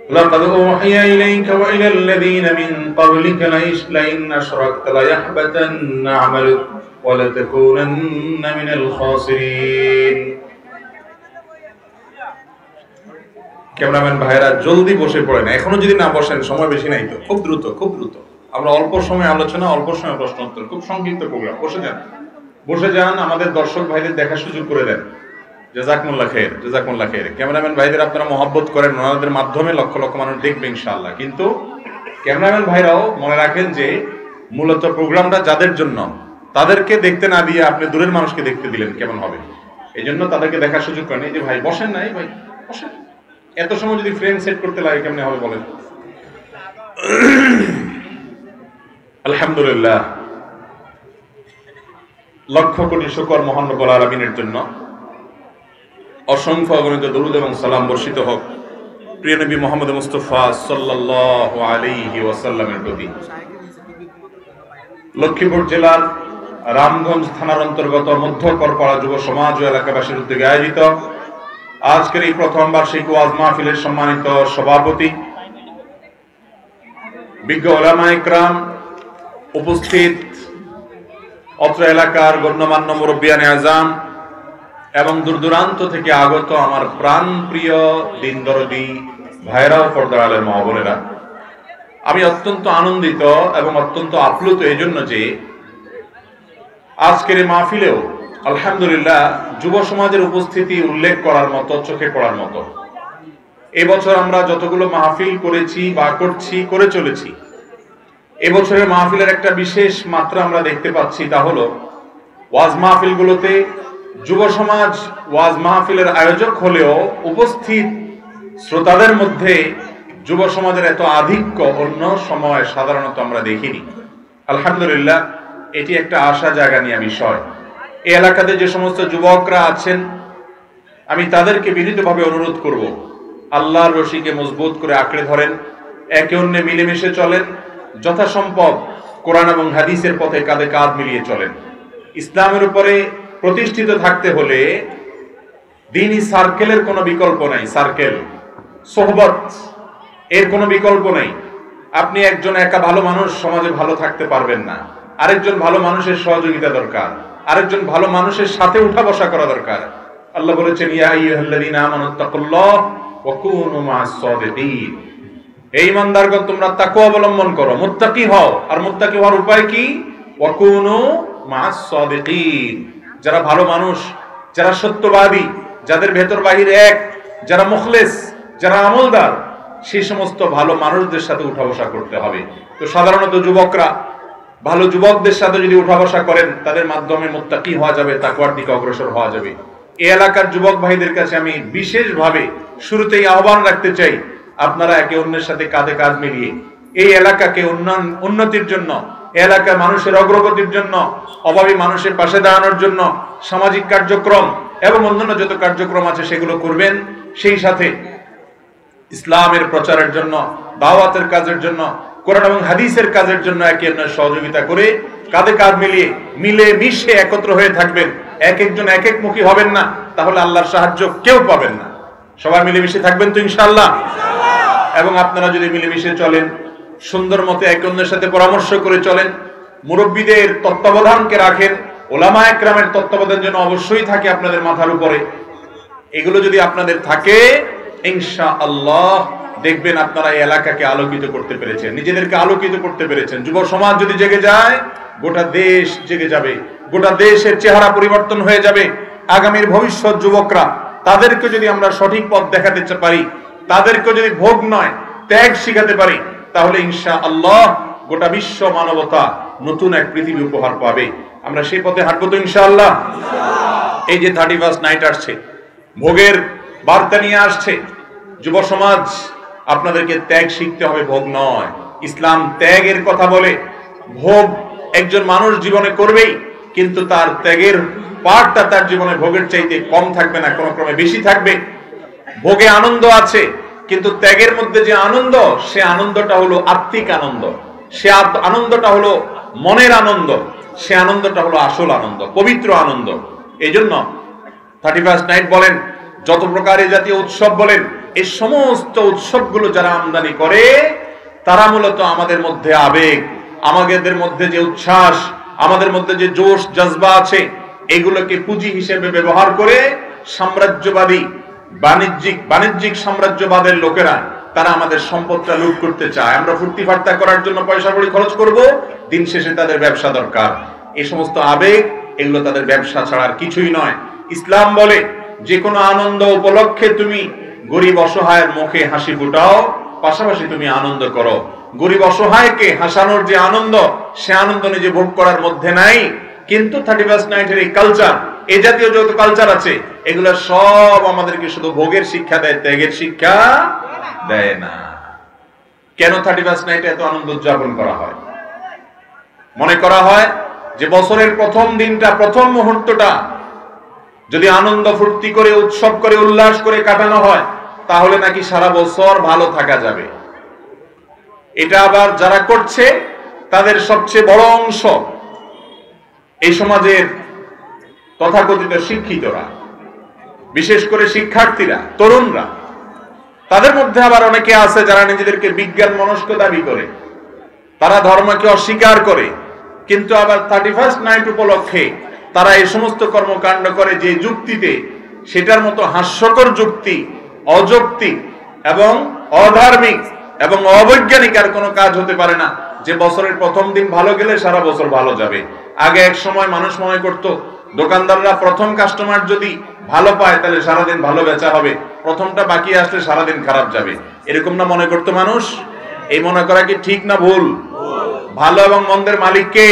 لقد أوحي إليك وإلى الذين من قبلك لئن أشركت ليحبطن عملك ولتكونن من الخاسرين। Cameraman ভাইরা জলদি বসে পড়েন, এখনো যদি না বসেন সময় বেশি নাই তো, খুব দ্রুত আমরা অল্প সময় আলোচনা, অল্প সময় প্রশ্ন উত্তর, খুব সংক্ষিপ্ত প্রোগ্রাম। বসে যান, আমাদের দর্শক ভাইদের দেখার সুযোগ করে দেন। জাযাকুমুল্লাহ খাইর। ক্যামেরাম্যান ভাইদের আপনারা মহব্বত করেন, ওনাদের মাধ্যমে লক্ষ লক্ষ মানুষ দেখবে ইনশাআল্লাহ। কিন্তু ক্যামেরাম্যান ভাইরাও মনে রাখেন যে মূলত প্রোগ্রামটা যাদের জন্য, তাদেরকে দেখতে না দিয়ে আপনি দূরের মানুষকে দেখতে দিলেন কেমন হবে? এই জন্য তাদেরকে দেখার সুযোগ করেন। এই যে ভাই বসেন না, এই ভাই বসেন। এত সময় যদি ফ্রেম সেট করতে লাগে কেমনে হবে বলেন? আলহামদুলিল্লাহ, লক্ষ কোটি শুকর মহান রব্বুল আলামিনের জন্য। অসংখ্য অগণিত দরুদ এবং সালাম বর্ষিত হোক প্রিয় নবী মুহাম্মদ মুস্তাফা সাল্লাল্লাহু আলাইহি ওয়াসাল্লামের প্রতি। লক্ষ্মীপুর জেলার রামগঞ্জ থানার অন্তর্গত মধ্য করপাড়া যুব সমাজ ও এলাকাবাসীর উদ্যোগে আয়োজিত আজকের এই প্রথম বার্ষিক ওয়াজ মাহফিলের সম্মানিত সভাপতি, বিজ্ঞ উলামায়ে ইকরাম, উপস্থিত অত্র এলাকার গণ্যমান্য মুরব্বিয়ানে আযম এবং দূর দূরান্ত থেকে আগত আমার প্রাণ প্রিয় দিন দরদি ভাইরাও, পর্দার আলের মা বোনেরা, আমি অত্যন্ত আনন্দিত এবং অত্যন্ত আপ্লুত এই জন্য যে আজকের এই মাহফিলেও আলহামদুলিল্লাহ যুব সমাজের উপস্থিতি উল্লেখ করার মতো, চোখে পড়ার মতো। এবছর আমরা যতগুলো মাহফিল করেছি বা করে চলেছি, এবছরের মাহফিলের একটা বিশেষ মাত্রা আমরা দেখতে পাচ্ছি, তা হলো ওয়াজ মাহফিলগুলোতে যুব সমাজ ওয়াজ মাহফিলের আয়োজক হলেও উপস্থিত শ্রোতাদের মধ্যে যুব সমাজের এত আধিক্য অন্য সময় সাধারণত আমরা দেখিনি। আলহামদুলিল্লাহ, এটি একটা আশা জাগানিয়া বিষয়। এই এলাকাতে যে সমস্ত যুবকরা আছেন, আমি তাদেরকে বিনীতভাবে অনুরোধ করব, আল্লাহর রশিকে মজবুত করে আঁকড়ে ধরেন, একে অন্যে মিলেমিশে চলেন, যথাসম্ভব কোরআন এবং হাদিসের পথে কাঁধে কাঁধ মিলিয়ে চলেন। ইসলামের উপরে প্রতিষ্ঠিত থাকতে হলে দ্বীনি সার্কেলের কোনো বিকল্প নাই, সার্কেল সোহবত এর কোনো বিকল্প নেই। আপনি একজন একা ভালো মানুষ সমাজে ভালো থাকতে পারবেন না, আরেকজন ভালো মানুষের সহযোগিতা দরকার, আরেকজন ভালো মানুষের সাথে উঠা বসা করা দরকার। আল্লাহ বলেছেন, ইয়া আইয়ুহাল্লাযীনা আমানুত্তাকুল্লাহ ওয়া কুনু মা'আস সাদিকিন, এই ইমানদারগণ তোমরা তাকওয়া অবলম্বন করো, মুত্তাকি হও। আর মুত্তাকি হওয়ার উপায় কি? ওয়া কুনু মা'আস সাদিকিন, যারা ভালো মানুষ, যারা সত্যবাদী, যাদের ভেতর বাহির এক, যারা মুখলেস, যারা আমলদার, সেই সমস্ত ভালো মানুষদের সাথে উঠা বসা করতে হবে। তো সাধারণত যুবকরা ভালো যুবকদের সাথে যদি উঠা বসা করেন, তাদের মাধ্যমে মুত্তাকি হওয়া যাবে, তাকওয়ার দিকে অগ্রসর হওয়া যাবে। এই এলাকার যুবক ভাইদের কাছে আমি বিশেষভাবে শুরুতেই আহ্বান রাখতে চাই, আপনারা একে অন্যের সাথে কাঁধে কাঁধ মিলিয়ে এই এলাকাকে উন্নতির জন্য, এলাকার মানুষের অগ্রগতির জন্য, অভাবী মানুষের পাশে দাঁড়ানোর জন্য সামাজিক কার্যক্রম এবং অন্যান্য যত কার্যক্রম আছে সেগুলো করবেন। সেই সাথে ইসলামের প্রচারের জন্য, দাওয়াতের কাজের জন্য, কোরআন এবং হাদিসের কাজের জন্য একে অন্যের সহযোগিতা করে কাঁধে কাঁধ মিলে মিশে একত্র হয়ে থাকবেন। এক একজন এক এক মুখী হবেন না, তাহলে আল্লাহর সাহায্য কেউ পাবেন না। সবাই মিলেমিশে থাকবেন তো ইনশাআল্লাহ? এবং আপনারা যদি মিলেমিশে চলেন, সুন্দর মতে একে অন্যের সাথে পরামর্শ করে চলেন, মুরব্বীদের তত্ত্বাবধানকে রাখেন, উলামায়ে ইকরামের তত্ত্বাবধান যেন অবশ্যই থাকে আপনাদের মাথার উপরে, এগুলো যদি আপনাদের থাকে ইনশাআল্লাহ দেখবেন আপনারা এই এলাকাকে আলোকিত করতে পেরেছেন, নিজেদেরকে আলোকিত করতে পেরেছেন। যুব সমাজ যদি জেগে যায়, গোটা দেশ জেগে যাবে, গোটা দেশের চেহারা পরিবর্তন হয়ে যাবে। আগামীর ভবিষ্যৎ যুবকরা, তাদেরকে যদি আমরা সঠিক পথ দেখাতে পারি, তাদেরকে যদি ভোগ নয় ত্যাগ শিখাতে পারি, তাহলে ইনশাআল্লাহ গোটা বিশ্ব মানবতা নতুন এক পৃথিবী উপহার পাবে। আমরা সেই পথে হাঁটবো তো ইনশাআল্লাহ? এই যে 31st নাইট আসছে, ভোগের বার্তা নিয়ে আসছে, যুব সমাজ আপনাদেরকে ত্যাগ শিখতে হবে, ভোগ নয়। ইসলাম ত্যাগের কথা বলে। ভোগ একজন মানুষ জীবনে করবেই, কিন্তু তার ত্যাগের পার্টটা তার জীবনে ভোগের চাইতে কম থাকবে না, কোনো ক্রমে বেশি থাকবে। ভোগে আনন্দ আছে, কিন্তু ত্যাগের মধ্যে যে আনন্দ, সে আনন্দটা হলো আত্মিক আনন্দ, সে আনন্দটা হলো মনের আনন্দ, সে আনন্দটা হলো আসল আনন্দ, পবিত্র আনন্দ। এই জন্য 31st নাইট বলেন, যত প্রকার এই জাতীয় উৎসব বলেন, এই সমস্ত উৎসবগুলো যারা আমদানি করে তারা মূলত আমাদের মধ্যে আবেগ, আমাদের মধ্যে যে উচ্ছ্বাস, আমাদের মধ্যে যে জোশ জজবা আছে, এগুলোকে পুঁজি হিসেবে ব্যবহার করে সাম্রাজ্যবাদী বাণিজ্যিক সাম্রাজ্যবাদের লোকেরা তারা আমাদের সম্পদটা লুট করতে চায়। আমরা ফুর্তি ফার্তা করার জন্য পয়সা কড়ি খরচ করব, দিন শেষে তাদের ব্যবসা দরকার। এই সমস্ত আবেগ, এগুলো তাদের ব্যবসা ছাড়া আর কিছুই নয়। ইসলাম বলে যে কোনো আনন্দ উপলক্ষে তুমি গরিব অসহায়ের মুখে হাসি ফুটাও, পাশাপাশি তুমি আনন্দ করো। গরিব অসহায়কে হাসানোর যে আনন্দ, সে আনন্দ নিজে ভোগ করার মধ্যে নাই। কিন্তু 31st নাইটের এই কালচার, এই জাতীয় যত কালচার আছে, এগুলো সব আমাদেরকে শুধু ভোগের শিক্ষা দেয়, ত্যাগের শিক্ষা দেয় না। কেন 31st নাইটে এত আনন্দ উদযাপন করা হয়? মনে করা হয় যে বছরের প্রথম দিনটা, প্রথম মুহূর্তটা যদি আনন্দ ফুর্তি করে, উৎসব করে, উল্লাস করে কাটানো হয়, তাহলে নাকি সারা বছর ভালো থাকা যাবে। এটা আবার যারা করছে তাদের সবচেয়ে বড় অংশ এই সমাজের তথাকথিত শিক্ষিতরা, বিশেষ করে শিক্ষার্থীরা, তরুণরা। তাদের মধ্যে আবার অনেকে আছে যারা নিজেদেরকে বিজ্ঞান মনস্ক দাবি করে, তারা ধর্মকে অস্বীকার করে, কিন্তু আবার 31st নাইট উপলক্ষে তারা এই সমস্ত কর্মকাণ্ড করে যে যুক্তিতে, সেটার মতো হাস্যকর যুক্তি, অযৌক্তিক এবং অধার্মিক এবং অবৈজ্ঞানিক আর কোনো কাজ হতে পারে না যে বছরের প্রথম দিন ভালো গেলে সারা বছর ভালো যাবে। আগে এক সময় মানুষ মনে করত দোকানদাররা প্রথম কাস্টমার যদি ভালো পায় তাহলে সারাদিন ভালো বেচা হবে, প্রথমটা বাকি আসলে সারাদিন খারাপ যাবে, এরকম না মনে করতো মানুষ? এই মনে করা কি ঠিক না ভুল? ভালো এবং মন্দের মালিক কে?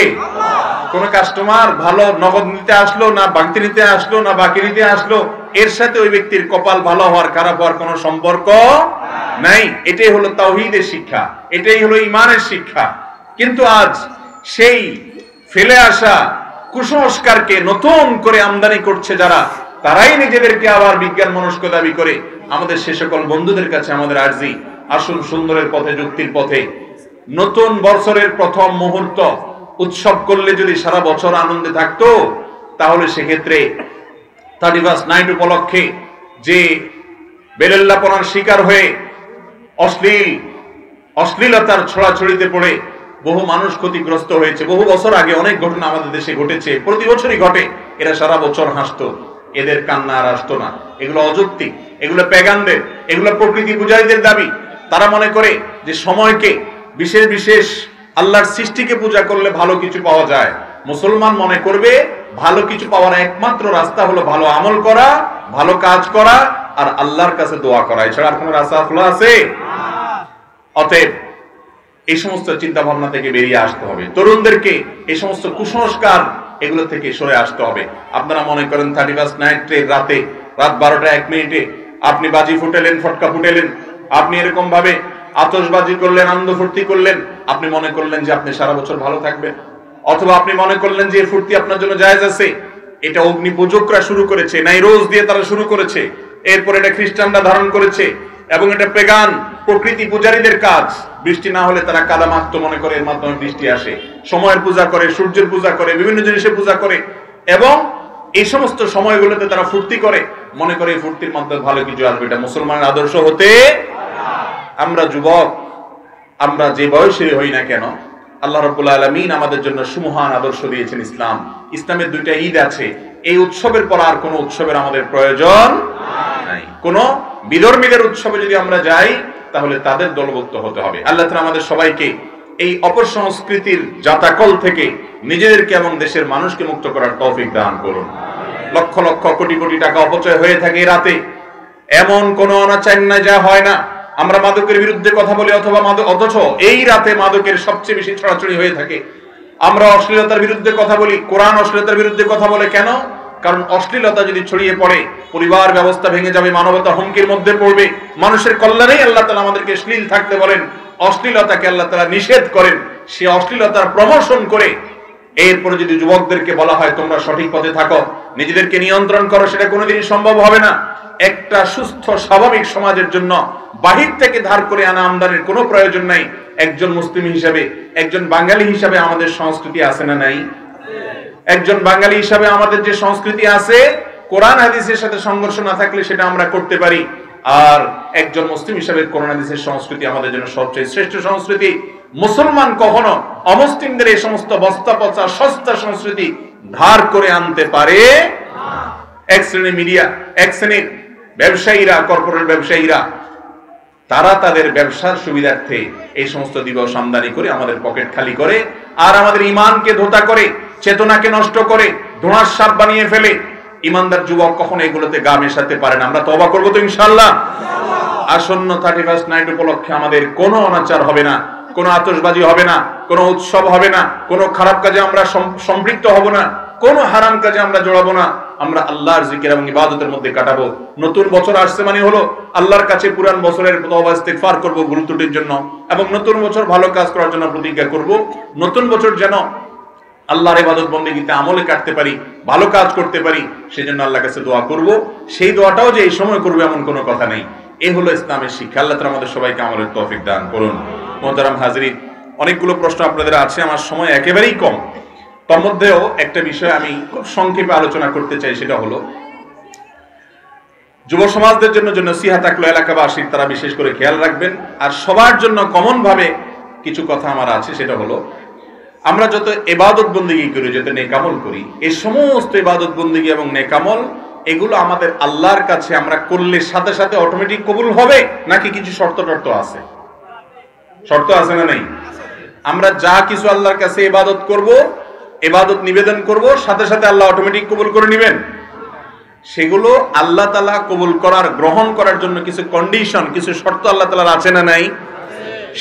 কোন কাস্টমার ভালো নগদ নিতে আসলো না বাকি নিতে আসলো না বাকি নিতে আসলো, এর সাথে ওই ব্যক্তির কপাল ভালো হওয়ার খারাপ হওয়ার কোনো সম্পর্ক নাই। এটাই হলো তাওহীদের শিক্ষা, এটাই হলো ঈমানের শিক্ষা। কিন্তু আজ সেই ফেলে আসা কুসংস্কারকে নতুন করে আমদানি করছে যারা, তারাই নিজেদেরকে আবার বিজ্ঞান মনস্ক দাবি করে। আমাদের সে সকল বন্ধুদের কাছে আমাদের আরজি, আসুন সুন্দরের পথে, যুক্তির পথে। নতুন বছরের প্রথম মুহূর্ত উৎসব করলে যদি সারা বছর আনন্দে থাকতো, তাহলে সেক্ষেত্রে 31st নাইট উপলক্ষে যে বেলেল্লাপনার শিকার হয়ে অশ্লীলতার ছড়াছড়িতে পড়ে বহু মানুষ ক্ষতিগ্রস্ত হয়েছে। বহু বছর আগে অনেক ঘটনা আমাদের দেশে ঘটেছে, প্রতি বছরই ঘটে। এরা সারা বছর হাসতো, এদের কান্না আর আসতো না। এগুলো অযৌক্তিক, এগুলো প্যাগানদের, এগুলো প্রকৃতি পূজারীদের দাবি। তারা মনে করে যে সময়কে, বিশেষ বিশেষ আল্লাহর সৃষ্টিকে পূজা করলে ভালো কিছু পাওয়া যায়। মুসলমান মনে করবে ভালো কিছু পাওয়ার একমাত্র রাস্তা হলো ভালো আমল করা, ভালো কাজ করা আর আল্লাহর কাছে দোয়া করা, এছাড়া আর কোনো রাস্তা খোলা আছে? অতএব এই সমস্ত চিন্তা ভাবনা থেকে বেরিয়ে আসতে হবে। তরুণদেরকে এই সমস্ত কুসংস্কার, এগুলো থেকে সরে আসতে হবে। আপনারা মনে করেন 31st নাইটের রাতে, রাত 12টা 1 মিনিটে আপনি বাজি ফুটেলেন, ফটকা ফুটেলেন, আপনি এরকম ভাবে আতশবাজি করলেন, আনন্দ ফুর্তি করলেন, আপনি মনে করলেন যে আপনি সারা বছর ভালো থাকবেন। অথবা আপনি মনে করলেন যে ফুর্তি আপনার জন্য জায়েজ আছে। এটা অগ্নি পূজকরা শুরু করেছে, নাইরোজ দিয়ে তারা শুরু করেছে, এরপর এটা খ্রিস্টানরা ধারণ করেছে, এবং এটা পেগান প্রকৃতি পূজারীদের কাজ। বৃষ্টি না হলে তারা কাদা মাখতো, মনে করে এর মাধ্যমে বৃষ্টি আসে। সময়ের পূজা করে, সূর্যের পূজা করে, বিভিন্ন জিনিসের পূজা করে, এবং এই সমস্ত সময়গুলোতে তারা ফুর্তি করে, মনে করে এই ফুর্তির মাধ্যমে ভালো কিছু আসবে। এটা মুসলমানের আদর্শ হতে। আমরা যুবক, আমরা যে বয়সেরই হই না কেন, আল্লাহ রাব্বুল আলামিন আমাদের জন্য সুমহান আদর্শ দিয়েছেন ইসলাম। ইসলামের 2টা ঈদ আছে, এই উৎসবের পর আর কোনো উৎসবের আমাদের প্রয়োজন নাই। কোন বিধর্মীদের উৎসবে যদি আমরা যাই, তাহলে তাদের দলভুক্ত হতে হবে। আল্লাহ তাআলা আমাদের সবাইকে এই অপসংস্কৃতির জাতাকল থেকে নিজেদেরকে এবং দেশের মানুষকে মুক্ত করার তৌফিক দান করুন। লক্ষ লক্ষ কোটি কোটি টাকা অপচয় হয়ে থাকে এই রাতে। এমন কোন অনাচার নাই যা হয় না। আমরা মাদকের বিরুদ্ধে কথা বলি, অথবা অথচ এই রাতে মাদকের সবচেয়ে বেশি ছড়াছড়ি হয়ে থাকে। আমরা অশ্লীলতার বিরুদ্ধে কথা বলি, কোরআন অশ্লীলতার বিরুদ্ধে কথা বলে। কেন? কারণ অশ্লীলতা যদি ছড়িয়ে পড়ে, পরিবার ব্যবস্থা ভেঙে যাবে, মানবতা হুমকির মধ্যে পড়বে। মানুষের কল্যাণেই আল্লাহ তাআলা আমাদেরকে শ্লীল থাকতে বলেন, অশ্লীলতাকে আল্লাহ তাআলা নিষেধ করেন। সে অশ্লীলতার প্রমোশন করে এরপরে যদি যুবকদেরকে বলা হয় তোমরা সঠিক পথে থাকো, নিজেদেরকে নিয়ন্ত্রণ করো, সেটা কোনোদিনই সম্ভব হবে না। একটা সুস্থ স্বাভাবিক সমাজের জন্য বাহির থেকে ধার করে আনা আমদানির কোনো প্রয়োজন নাই। একজন মুসলিম হিসাবে, একজন বাঙালি হিসাবে আমাদের সংস্কৃতি আছে না নাই? একজন বাঙালি হিসাবে আমাদের যে সংস্কৃতি আছে, কোরআন হাদিসের সাথে সংঘর্ষ না থাকলে সেটা আমরা করতে পারি। আর একজন মুসলিম হিসেবে কোরআন হাদিসের সংস্কৃতি আমাদের জন্য সবচেয়ে শ্রেষ্ঠ সংস্কৃতি। মুসলমান কখনো অমুসলিমদের এই সমস্ত বস্তা পচা সস্তা সংস্কৃতি ধার করে আনতে পারে না। এক শ্রেণীর মিডিয়া, এক শ্রেণীর ব্যবসায়ীরা, কর্পোরেট ব্যবসায়ীরা, তারা তাদের ব্যবসার সুবিধার্থে এই সমস্ত দিবস আমদানি করে আমাদের পকেট খালি করে, আর আমাদের ইমানকে ধোঁতা করে, চেতনাকে নষ্ট করে, ধোঁয়ার সাপ বানিয়ে ফেলে। ইমানদার যুবক কখনো এগুলোতে গা মেশাতে পারে না। আমরা তওবা করবো তো ইনশাআল্লাহ। আসন্ন 31st নাইট উপলক্ষে আমাদের কোনো অনাচার হবে না, কোনো আতশবাজি হবে না, কোনো উৎসব হবে না, কোনো খারাপ কাজে আমরা সম্পৃক্ত হব না, কোনো হারাম কাজে আমরা জড়াবো না। আমরা আল্লাহর জিকির এবং ইবাদতের মধ্যে কাটাবো। নতুন বছর আসছে মানে হলো আল্লাহর কাছে পুরান বছরের তওবা ইস্তিগফার করব ভুল ত্রুটির জন্য, এবং নতুন বছর ভালো কাজ করার জন্য প্রতিজ্ঞা করব। নতুন বছর যেন আল্লাহর ইবাদত বন্দেগীতে আমলে কাটতে পারি, ভালো কাজ করতে পারি, সেজন্য আল্লাহর কাছে দোয়া করব। সেই দোয়াটাও যে এই সময় করব এমন কোনো কথা নেই। এই হলো ইসলামের শিক্ষা। আল্লাহ তাআলা আমাদের সবাইকে আমলের তৌফিক দান করুন। মুহতারাম হাজিরিন, অনেকগুলো প্রশ্ন আপনাদের আছে, আমার সময় একেবারেই কম। তার মধ্যেও একটা বিষয় আমি খুব সংক্ষেপে আলোচনা করতে চাই, সেটা হলো যুব সমাজদের জন্য নসিহত থাকলো এলাকাবাসীর, তারা বিশেষ করে খেয়াল রাখবেন। আর সবার জন্য কমন ভাবে কিছু কথা আমার আছে, সেটা হলো আমরা যত ইবাদত বন্দেগী করি, যত নেকামল করি, এই সমস্ত ইবাদত বন্দেগী এবং নেকামল এগুলো আমাদের আল্লাহর কাছে আমরা করলে সাথে সাথে অটোমেটিক কবুল হবে, নাকি কিছু শর্ত টর্ত আছে? শর্ত আছে না নেই? আমরা যা কিছু আল্লাহর কাছে ইবাদত করব, ইবাদত নিবেদন করব, সাথে সাথে আল্লাহ অটোমেটিক কবুল করে নেবেন? সেগুলো আল্লাহ তাআলা কবুল করার, গ্রহণ করার জন্য কিছু কন্ডিশন, কিছু শর্ত আল্লাহ তাআলার আছে না নাই?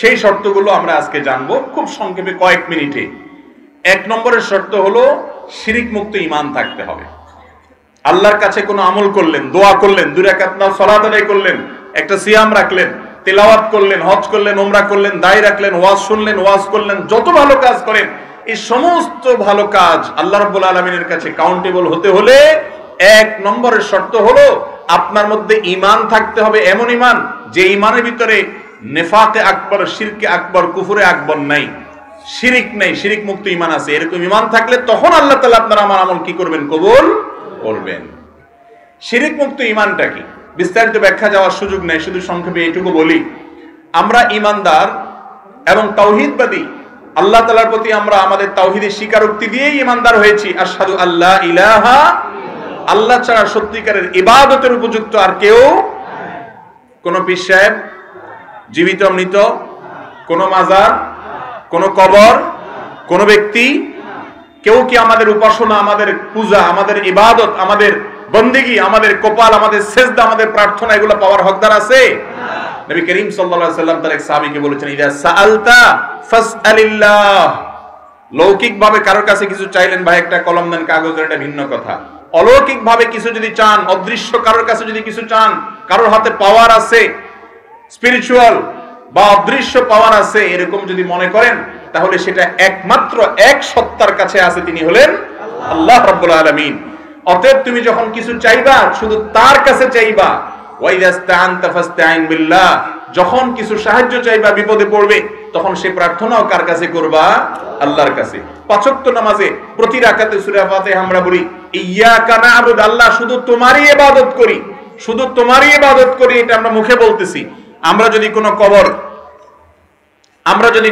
সেই শর্তগুলো আমরা আজকে জানবো খুব সংক্ষেপে কয়েক মিনিটে। এক নম্বরের শর্ত হলো শিরিক মুক্ত ঈমান থাকতে হবে। আল্লাহর কাছে কোনো আমল করলেন, দোয়া করলেন, 2 রাকাত সালাত আদায় করলেন, একটা সিয়াম রাখলেন, তেলাওয়াত করলেন, হজ করলেন, উমরা করলেন, দায় রাখলেন, ওয়াজ শুনলেন, ওয়াজ করলেন, যত ভালো কাজ করেন, এই সমস্ত ভালো কাজ আল্লাহ রাব্বুল আলামিনের কাছে কাউন্টেবল হতে হলে এক নম্বরের শর্ত হলো আপনার মধ্যে ঈমান থাকতে হবে, এমন ঈমান যে ঈমানের ভিতরে নেফাকে আকবর, শিরকে আকবর, কুফরে আকবর নাই, শিরিক নাই, শিরিক মুক্ত ঈমান আছে। এরকম ঈমান থাকলে তখন আল্লাহ তাআলা আপনার আমার আমল কি করবেন? কবুল করবেন। শিরিক মুক্ত ঈমানটা কি বিস্তারিত ব্যাখ্যা যাওয়ার সুযোগ নেই, শুধু সংক্ষেপে এইটুকু বলি। আমরা ঈমানদার এবং তাওহীদবাদী, আল্লাহ তাআলার প্রতি আমরা আমাদের তাওহীদের স্বীকারোক্তি দিয়েই ঈমানদার হয়েছি। আশহাদু আল্লা ইলাহা, আল্লাহ ছাড়া সত্যিকারের ইবাদতের উপযুক্ত আর কেউ, কোন পীর সাহেব, জীবিত মৃত, কোন মাজার, কোন কবর, কোন ব্যক্তি, কেউ কি আমাদের উপাসনা, আমাদের পূজা, আমাদের ইবাদত, আমাদের বন্দেগী, আমাদের কপাল, আমাদের সেজদা, আমাদের প্রার্থনা এগুলো পাওয়ার হকদার আছে? নবী করিম সাল্লাল্লাহু আলাইহি ওয়াসাল্লাম তার এক সাহাবীকে বলেছেন, ইদা সাআলতা ফাসআলিল্লাহ। লৌকিক ভাবে কারোর কাছে কিছু চাইলেন, ভাই একটা কলম দেন, কাগজ দেন, এটা ভিন্ন কথা। অলৌকিক ভাবে কিছু যদি চান, অদৃশ্য কারোর কাছে যদি কিছু চান, কারোর হাতে পাওয়ার আছে, স্পিরিচুয়াল বা অদৃশ্য পাওয়ার আছে, এরকম যদি মনে করেন, তাহলে সেটা একমাত্র এক সত্তার কাছে আছে, তিনি হলেন আল্লাহ রাব্বুল আলামিন। অতএব তুমি যখন কিছু চাইবা, শুধু তার কাছে চাইবা। ওয়াইদাস্তাআনতা ফাসতাইন বিল্লাহ, যখন কিছু সাহায্য চাইবা, বিপদে পড়বে, তখন সেই প্রার্থনাও কার কাছে করবা? আল্লাহর কাছে। 5 ওয়াক্ত নামাজে প্রতি রাকাতে সূরা ফাতিহা আমরা বলি, ইয়্যাকা না'বুদু, আল্লাহ শুধু তোমারই ইবাদত করি, শুধু তোমারই ইবাদত করি, এটা আমরা মুখে বলতেছি। আমরা যদি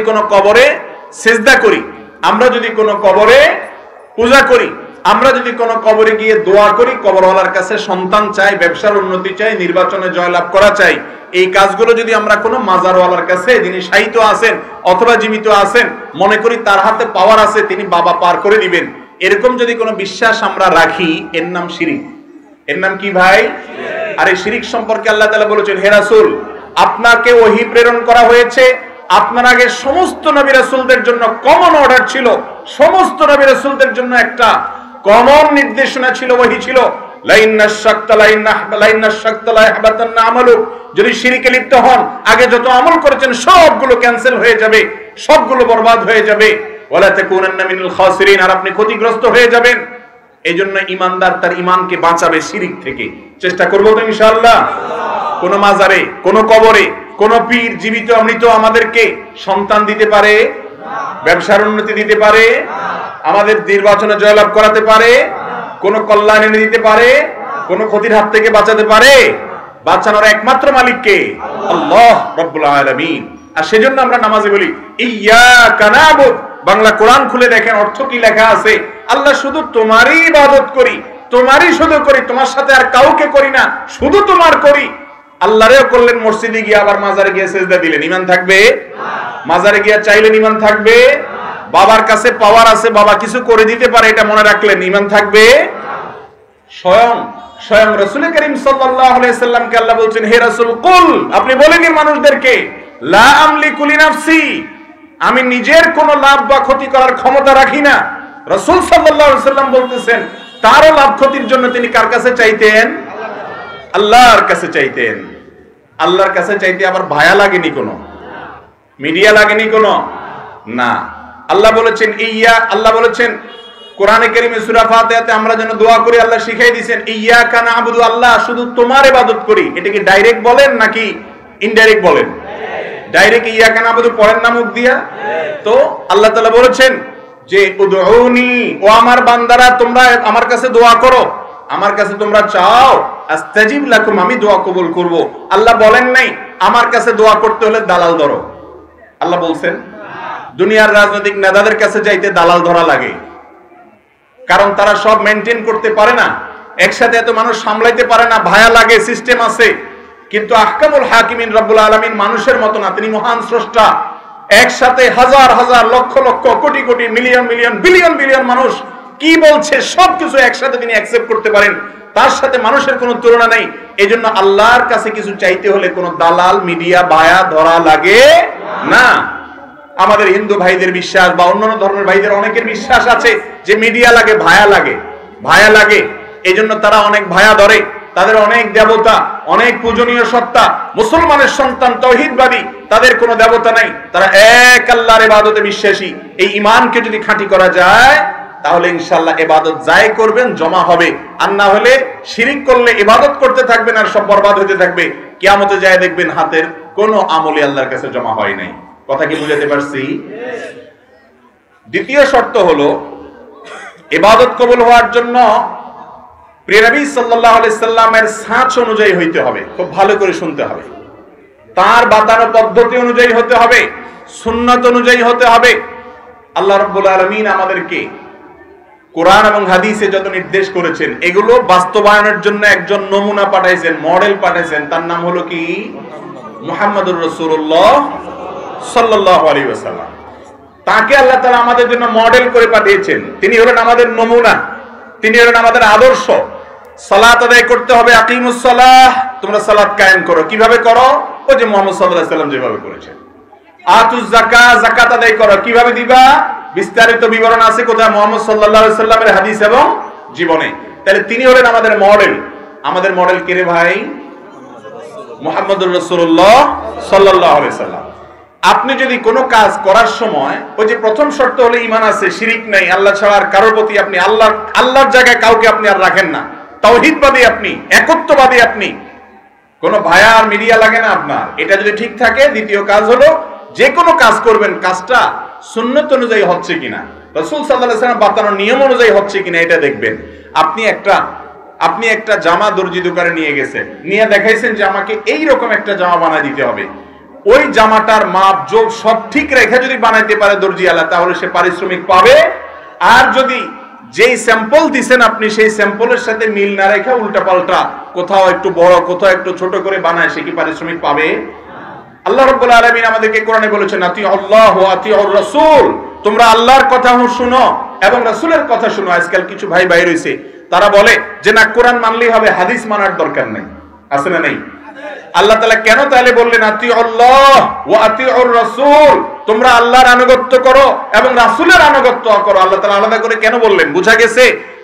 কোনো কবরে সিজদা করি, আমরা যদি কোনো কবরে পূজা করি, আমরা যদি কোনো কবরে গিয়ে দোয়া করি, কবরওয়ালার কাছে সন্তান চাই, ব্যবসার উন্নতি চাই, নির্বাচনে জয়লাভ করা চাই, এই কাজগুলো যদি আমরা কোনো মাজারওয়ালার কাছে, যিনি শায়িত আছেন অথবা জীবিত আছেন, মনে করি তার হাতে পাওয়ার আছে, তিনি বাবা পার করে দিবেন, এরকম যদি কোনো বিশ্বাস আমরা রাখি, এর নাম শিরিক। এর নাম কি ভাই? আর এই শিরিক সম্পর্কে আল্লাহ তাআলা বলেছেন, হে রাসূল, আপনাকে ওহী প্রেরণ করা হয়েছে, আপনার আগে সমস্ত নবী রাসূলদের জন্য কমন অর্ডার ছিল, সমস্ত নবী রাসূলদের জন্য একটা কমন নির্দেশনা ছিল, ওহী ছিল, যদি শিরকে লিপ্ত হন, আগে যত আমল করেছেন সবগুলো ক্যান্সেল হয়ে যাবে, সবগুলো বরবাদ হয়ে যাবে, ওয়ালা তাকুনান্না মিনাল খাসিরিন, আর আপনি ক্ষতিগ্রস্ত হয়ে যাবেন। এই জন্য ঈমানদার তার ঈমানকে বাঁচাবে শিরক থেকে। চেষ্টা করব তো ইনশাআল্লাহ। কোন মাজারে, কোন কবরে, কোন পীর, জীবিত মৃত আমাদেরকে সন্তান দিতে পারে, ব্যবসার উন্নতি দিতে পারে, আমাদের নির্বাচনে জয়লাভ করাতে পারে, কোন কল্যাণ এনে দিতে পারে, কোন ক্ষতির হাত থেকে বাঁচাতে পারে? বাঁচানোর একমাত্র মালিক কে? আল্লাহ রাব্বুল আলামিন। আর সেজন্য আমরা নামাজে বলি ইয়্যাকা না'বুদ। বাংলা কোরআন খুলে দেখেন অর্থ কি লেখা আছে, আল্লাহ শুধু তোমারই ইবাদত করি, তোমারই শুধু করি, তোমার সাথে আর কাউকে করি না, শুধু তোমার করি। আল্লাহরেও করলেন, মসজিদে গিয়ে আবার মাজারে গিয়ে সেজদা দিলেন, ঈমান থাকবে? মাজারে গিয়ে চাইলেন, ঈমান থাকবে? বাবার কাছে পাওয়ার আছে, বাবা কিছু করে দিতে পারে, এটা মনে রাখলেন, ঈমান থাকবে? স্বয়ং রাসূল করিম সাল্লাল্লাহু আলাইহি সাল্লামকে আল্লাহ বলছেন, হে রাসূল কুল, আপনি বলেন মানুষদেরকে, লা আমলিকু লিনাফসি, আমি নিজের কোনো লাভ বা ক্ষতি করার ক্ষমতা রাখি না। রাসূল সাল্লাল্লাহু আলাইহি সাল্লাম বলতেছেন তারও লাভ ক্ষতির জন্য তিনি কার কাছে চাইতেন? আল্লাহর কাছে চাইতেন। আল্লাহর কাছে চাইতে আবার ভায়া লাগেনি কোনো, মিডিয়া লাগেনি কোনো, না। আল্লাহ বলেছেন আল্লাহ বলেছেন কোরআনে কারীমে সূরা ফাতিহাতে আমরা যেন দোয়া করি, আল্লাহ শিখাই দিয়েছেন ইয়্যাকা না'বুদু, আল্লাহ শুধু তোমার ইবাদত করি। এটা কি ডাইরেক্ট বলেন নাকি ইনডাইরেক্ট বলেন? ডাইরেক্ট ইয়্যাকা না'বুদু পড়েন না মুখ দিয়া? তো আল্লাহ তাআলা বলেছেন যে উদউনি, ও আমার বান্দারা তোমরা আমার কাছে দোয়া করো, আমার কাছে তোমরা চাও, আস্তাজিব লাকুম, আমি দোয়া কবুল করব। আল্লাহ বলেন নাই আমার কাছে দোয়া করতে হলে দালাল ধরো। আল্লাহ বলছেন দুনিয়ার রাজনৈতিক নেতাদের কাছে যাইতে দালাল ধরা লাগে, কারণ তারা সব মেইনটেইন করতে পারে না, একসাথে এত মানুষ সামলাইতে পারে না, ভায়া লাগে, সিস্টেম আছে। কিন্তু আহকামুল হাকিমিন রব্বুল আলামিন মানুষের মতো না, তিনি মহান স্রষ্টা। একসাথে হাজার হাজার lakh lakh crore crore million million billion billion মানুষ কি বলছে সবকিছু একসাথে তিনি অ্যাকসেপ্ট করতে পারেন, তার সাথে মানুষের কোনো তুলনা নেই। এজন্য আল্লাহর কাছে কিছু চাইতে হলে কোনো দালাল মিডিয়া ভায়া ধরা লাগে না। আমাদের হিন্দু ভাইদের বিশ্বাস বা অন্যান্য ধর্মের ভাইদের অনেকের বিশ্বাস আছে যে মিডিয়া লাগে, ভায়া লাগে, ভায়া লাগে, এজন্য তারা অনেক ভায়া ধরে, তাদের অনেক দেবতা, অনেক পূজনীয় সত্তা। মুসলমানের সন্তান তাওহীদবাদী, তাদের কোনো দেবতা নাই, তারা এক আল্লাহর ইবাদতে বিশ্বাসী। এই ঈমানকে যদি খাঁটি করা যায় তাহলে ইনশাআল্লাহ ইবাদত যাই করবেন জমা হবে, আর না হলে শিরিক করলে ইবাদত করতে থাকবেন আর সব বরবাদ হতে থাকবে। কিয়ামতে যায় দেখবেন হাতের কোনো আমলই আল্লাহর কাছে জমা হয় নাই। কথা কি বুঝাতে পারছি? দ্বিতীয় শর্ত হলো ইবাদত কবুল হওয়ার জন্য প্রিয় নবী সাল্লাল্লাহু আলাইহি সাল্লামের সাচ অনুযায়ী হইতে হবে। খুব ভালো করে শুনতে হবে, তার বাতানো পদ্ধতি অনুযায়ী হতে হবে, সুন্নাত অনুযায়ী হতে হবে। আল্লাহ রাব্বুল আলামিন আমাদেরকে কোরআন এবং হাদিসে যত নির্দেশ করেছেন এগুলো বাস্তবায়নের জন্য একজন নমুনা পাঠাইছেন, মডেল পাঠাইছেন, তার নাম হলো কি? মুহাম্মদুর রাসূলুল্লাহ সাল্লাল্লাহু আলাইহি ওয়াসাল্লাম। তাকে আল্লাহ তাআলা আমাদের জন্য মডেল করে পাঠিয়েছেন, তিনি হলেন আমাদের নমুনা, তিনি হলেন আমাদের আদর্শ। সালাত আদায় করতে হবে, আকিমুস সালাহ, তোমরা সালাত কায়েম করো। কিভাবে করো? ওই যে মুহাম্মদ সাল্লাল্লাহু আলাইহি ওয়াসাল্লাম যেভাবে করেছেন। আতুজ যাকাত, যাকাত আদায় করো। কিভাবে দিবা? বিস্তারিত বিবরণ আছে কোথায়? মুহাম্মদ সাল্লাল্লাহু আলাইহি ওয়াসাল্লামের হাদিস এবং জীবনে। তাহলে তিনি হলেন আমাদের মডেল। আমাদের মডেল কে রে ভাই? মুহাম্মদুর রাসূলুল্লাহ সাল্লাল্লাহু আলাইহি ওয়াসাল্লাম। আপনি যদি কোনো কাজ করার সময় ওই যে প্রথম শর্ত হলো ঈমান আছে, শিরিক নাই, আল্লাহ ছাড়া আর কারোর প্রতি আপনি আল্লাহর জায়গায় কাউকে আপনি আর রাখেন না, তাওহীদবাদী আপনি, একত্ববাদী আপনি, কোনো ভায়া আর মিডিয়া লাগে না আপনার। এটা যদি ঠিক থাকে, দ্বিতীয় কাজ হলো যে কোনো কাজ করবেন কাজটা সুন্নাত অনুযায়ী হচ্ছে কিনা, রাসূল সাল্লাল্লাহু আলাইহি ওয়াসাল্লাম বাতানো নিয়ম অনুযায়ী হচ্ছে কিনা এটা দেখবেন। আপনি একটা জামা দর্জি দোকানে নিয়ে গেছেন, নিয়ে দেখাইছেন যে আমাকে এই রকম একটা জামা বানায় দিতে হবে। ওই জামাটার মাপ যোগ সব ঠিক রেখে যদি বানাইতে পারে দর্জিওয়ালা, তাহলে সে পারিশ্রমিক পাবে। আর যদি যেই স্যাম্পল দিছেন আপনি সেই স্যাম্পলের সাথে মিল না রেখে উল্টা পাল্টা কোথাও একটু বড় কোথাও একটু ছোট করে বানায়, সে কি পারিশ্রমিক পাবে? আল্লাহ রাব্বুল আলামিন আমাদেরকে কোরআনে বলেছেন আতিউল্লাহ ওয়া আতিউর রাসূল, তোমরা আল্লাহর কথা শুনো এবং রাসূলের কথা শুনো। আজকাল কিছু ভাই বাইরে হইছে, তারা বলে যে না কোরআন মানলেই হবে, হাদিস মানার দরকার নাই। আছে না নেই? আল্লাহ তাআলা কেন তাহলে বললেন আতিউল্লাহ ওয়া আতিউর রাসূল, তোমরা আল্লাহর আনুগত্য করো এবং রাসূলের আনুগত্য করো। আল্লাহ তাআলা আলাদা করে কেন বললেন? বোঝা গেছে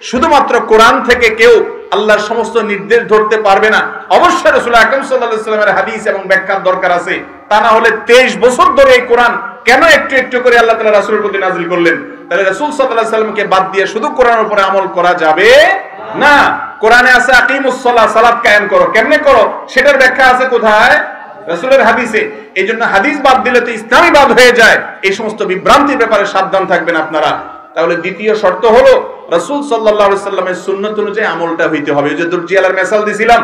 শুধুমাত্র কোরআন থেকে কেউ আল্লাহর সমস্ত নির্দেশ ধরতে পারবে না, অবশ্যই রাসূল আকরাম সাল্লাল্লাহু আলাইহি ওয়াসাল্লামের হাদিস এবং ব্যাখ্যার দরকার আছে। তা না হলে 23 বছর ধরে এই কোরআন কেন একটু একটু করে আল্লাহ তাআলা রাসূলের প্রতি নাযিল করলেন? তাহলে রাসূল সাল্লাল্লাহু আলাইহি ওয়াসাল্লামকে বাদ দিয়ে শুধু কোরআনের উপরে আমল করা যাবে না। কোরআনে আছে আকিমুস সালাহ, সালাত কায়েম করো। কেমনে করো সেটার ব্যাখ্যা আছে কোথায়? রাসূলের হাদিসে। এইজন্য হাদিস বাদ দিলে তো ইসলামই বাদ হয়ে যায়। এই সমস্ত বিভ্রান্তির ব্যাপারে সাবধান থাকবেন আপনারা। তাহলে দ্বিতীয় শর্ত হলো রাসূল সাল্লাল্লাহু আলাইহি ওয়াসাল্লামের সুন্নাত অনুযায়ী আমলটা হইতে হবে। ওই যে দর্জিওয়ালার মিশাল দিছিলাম,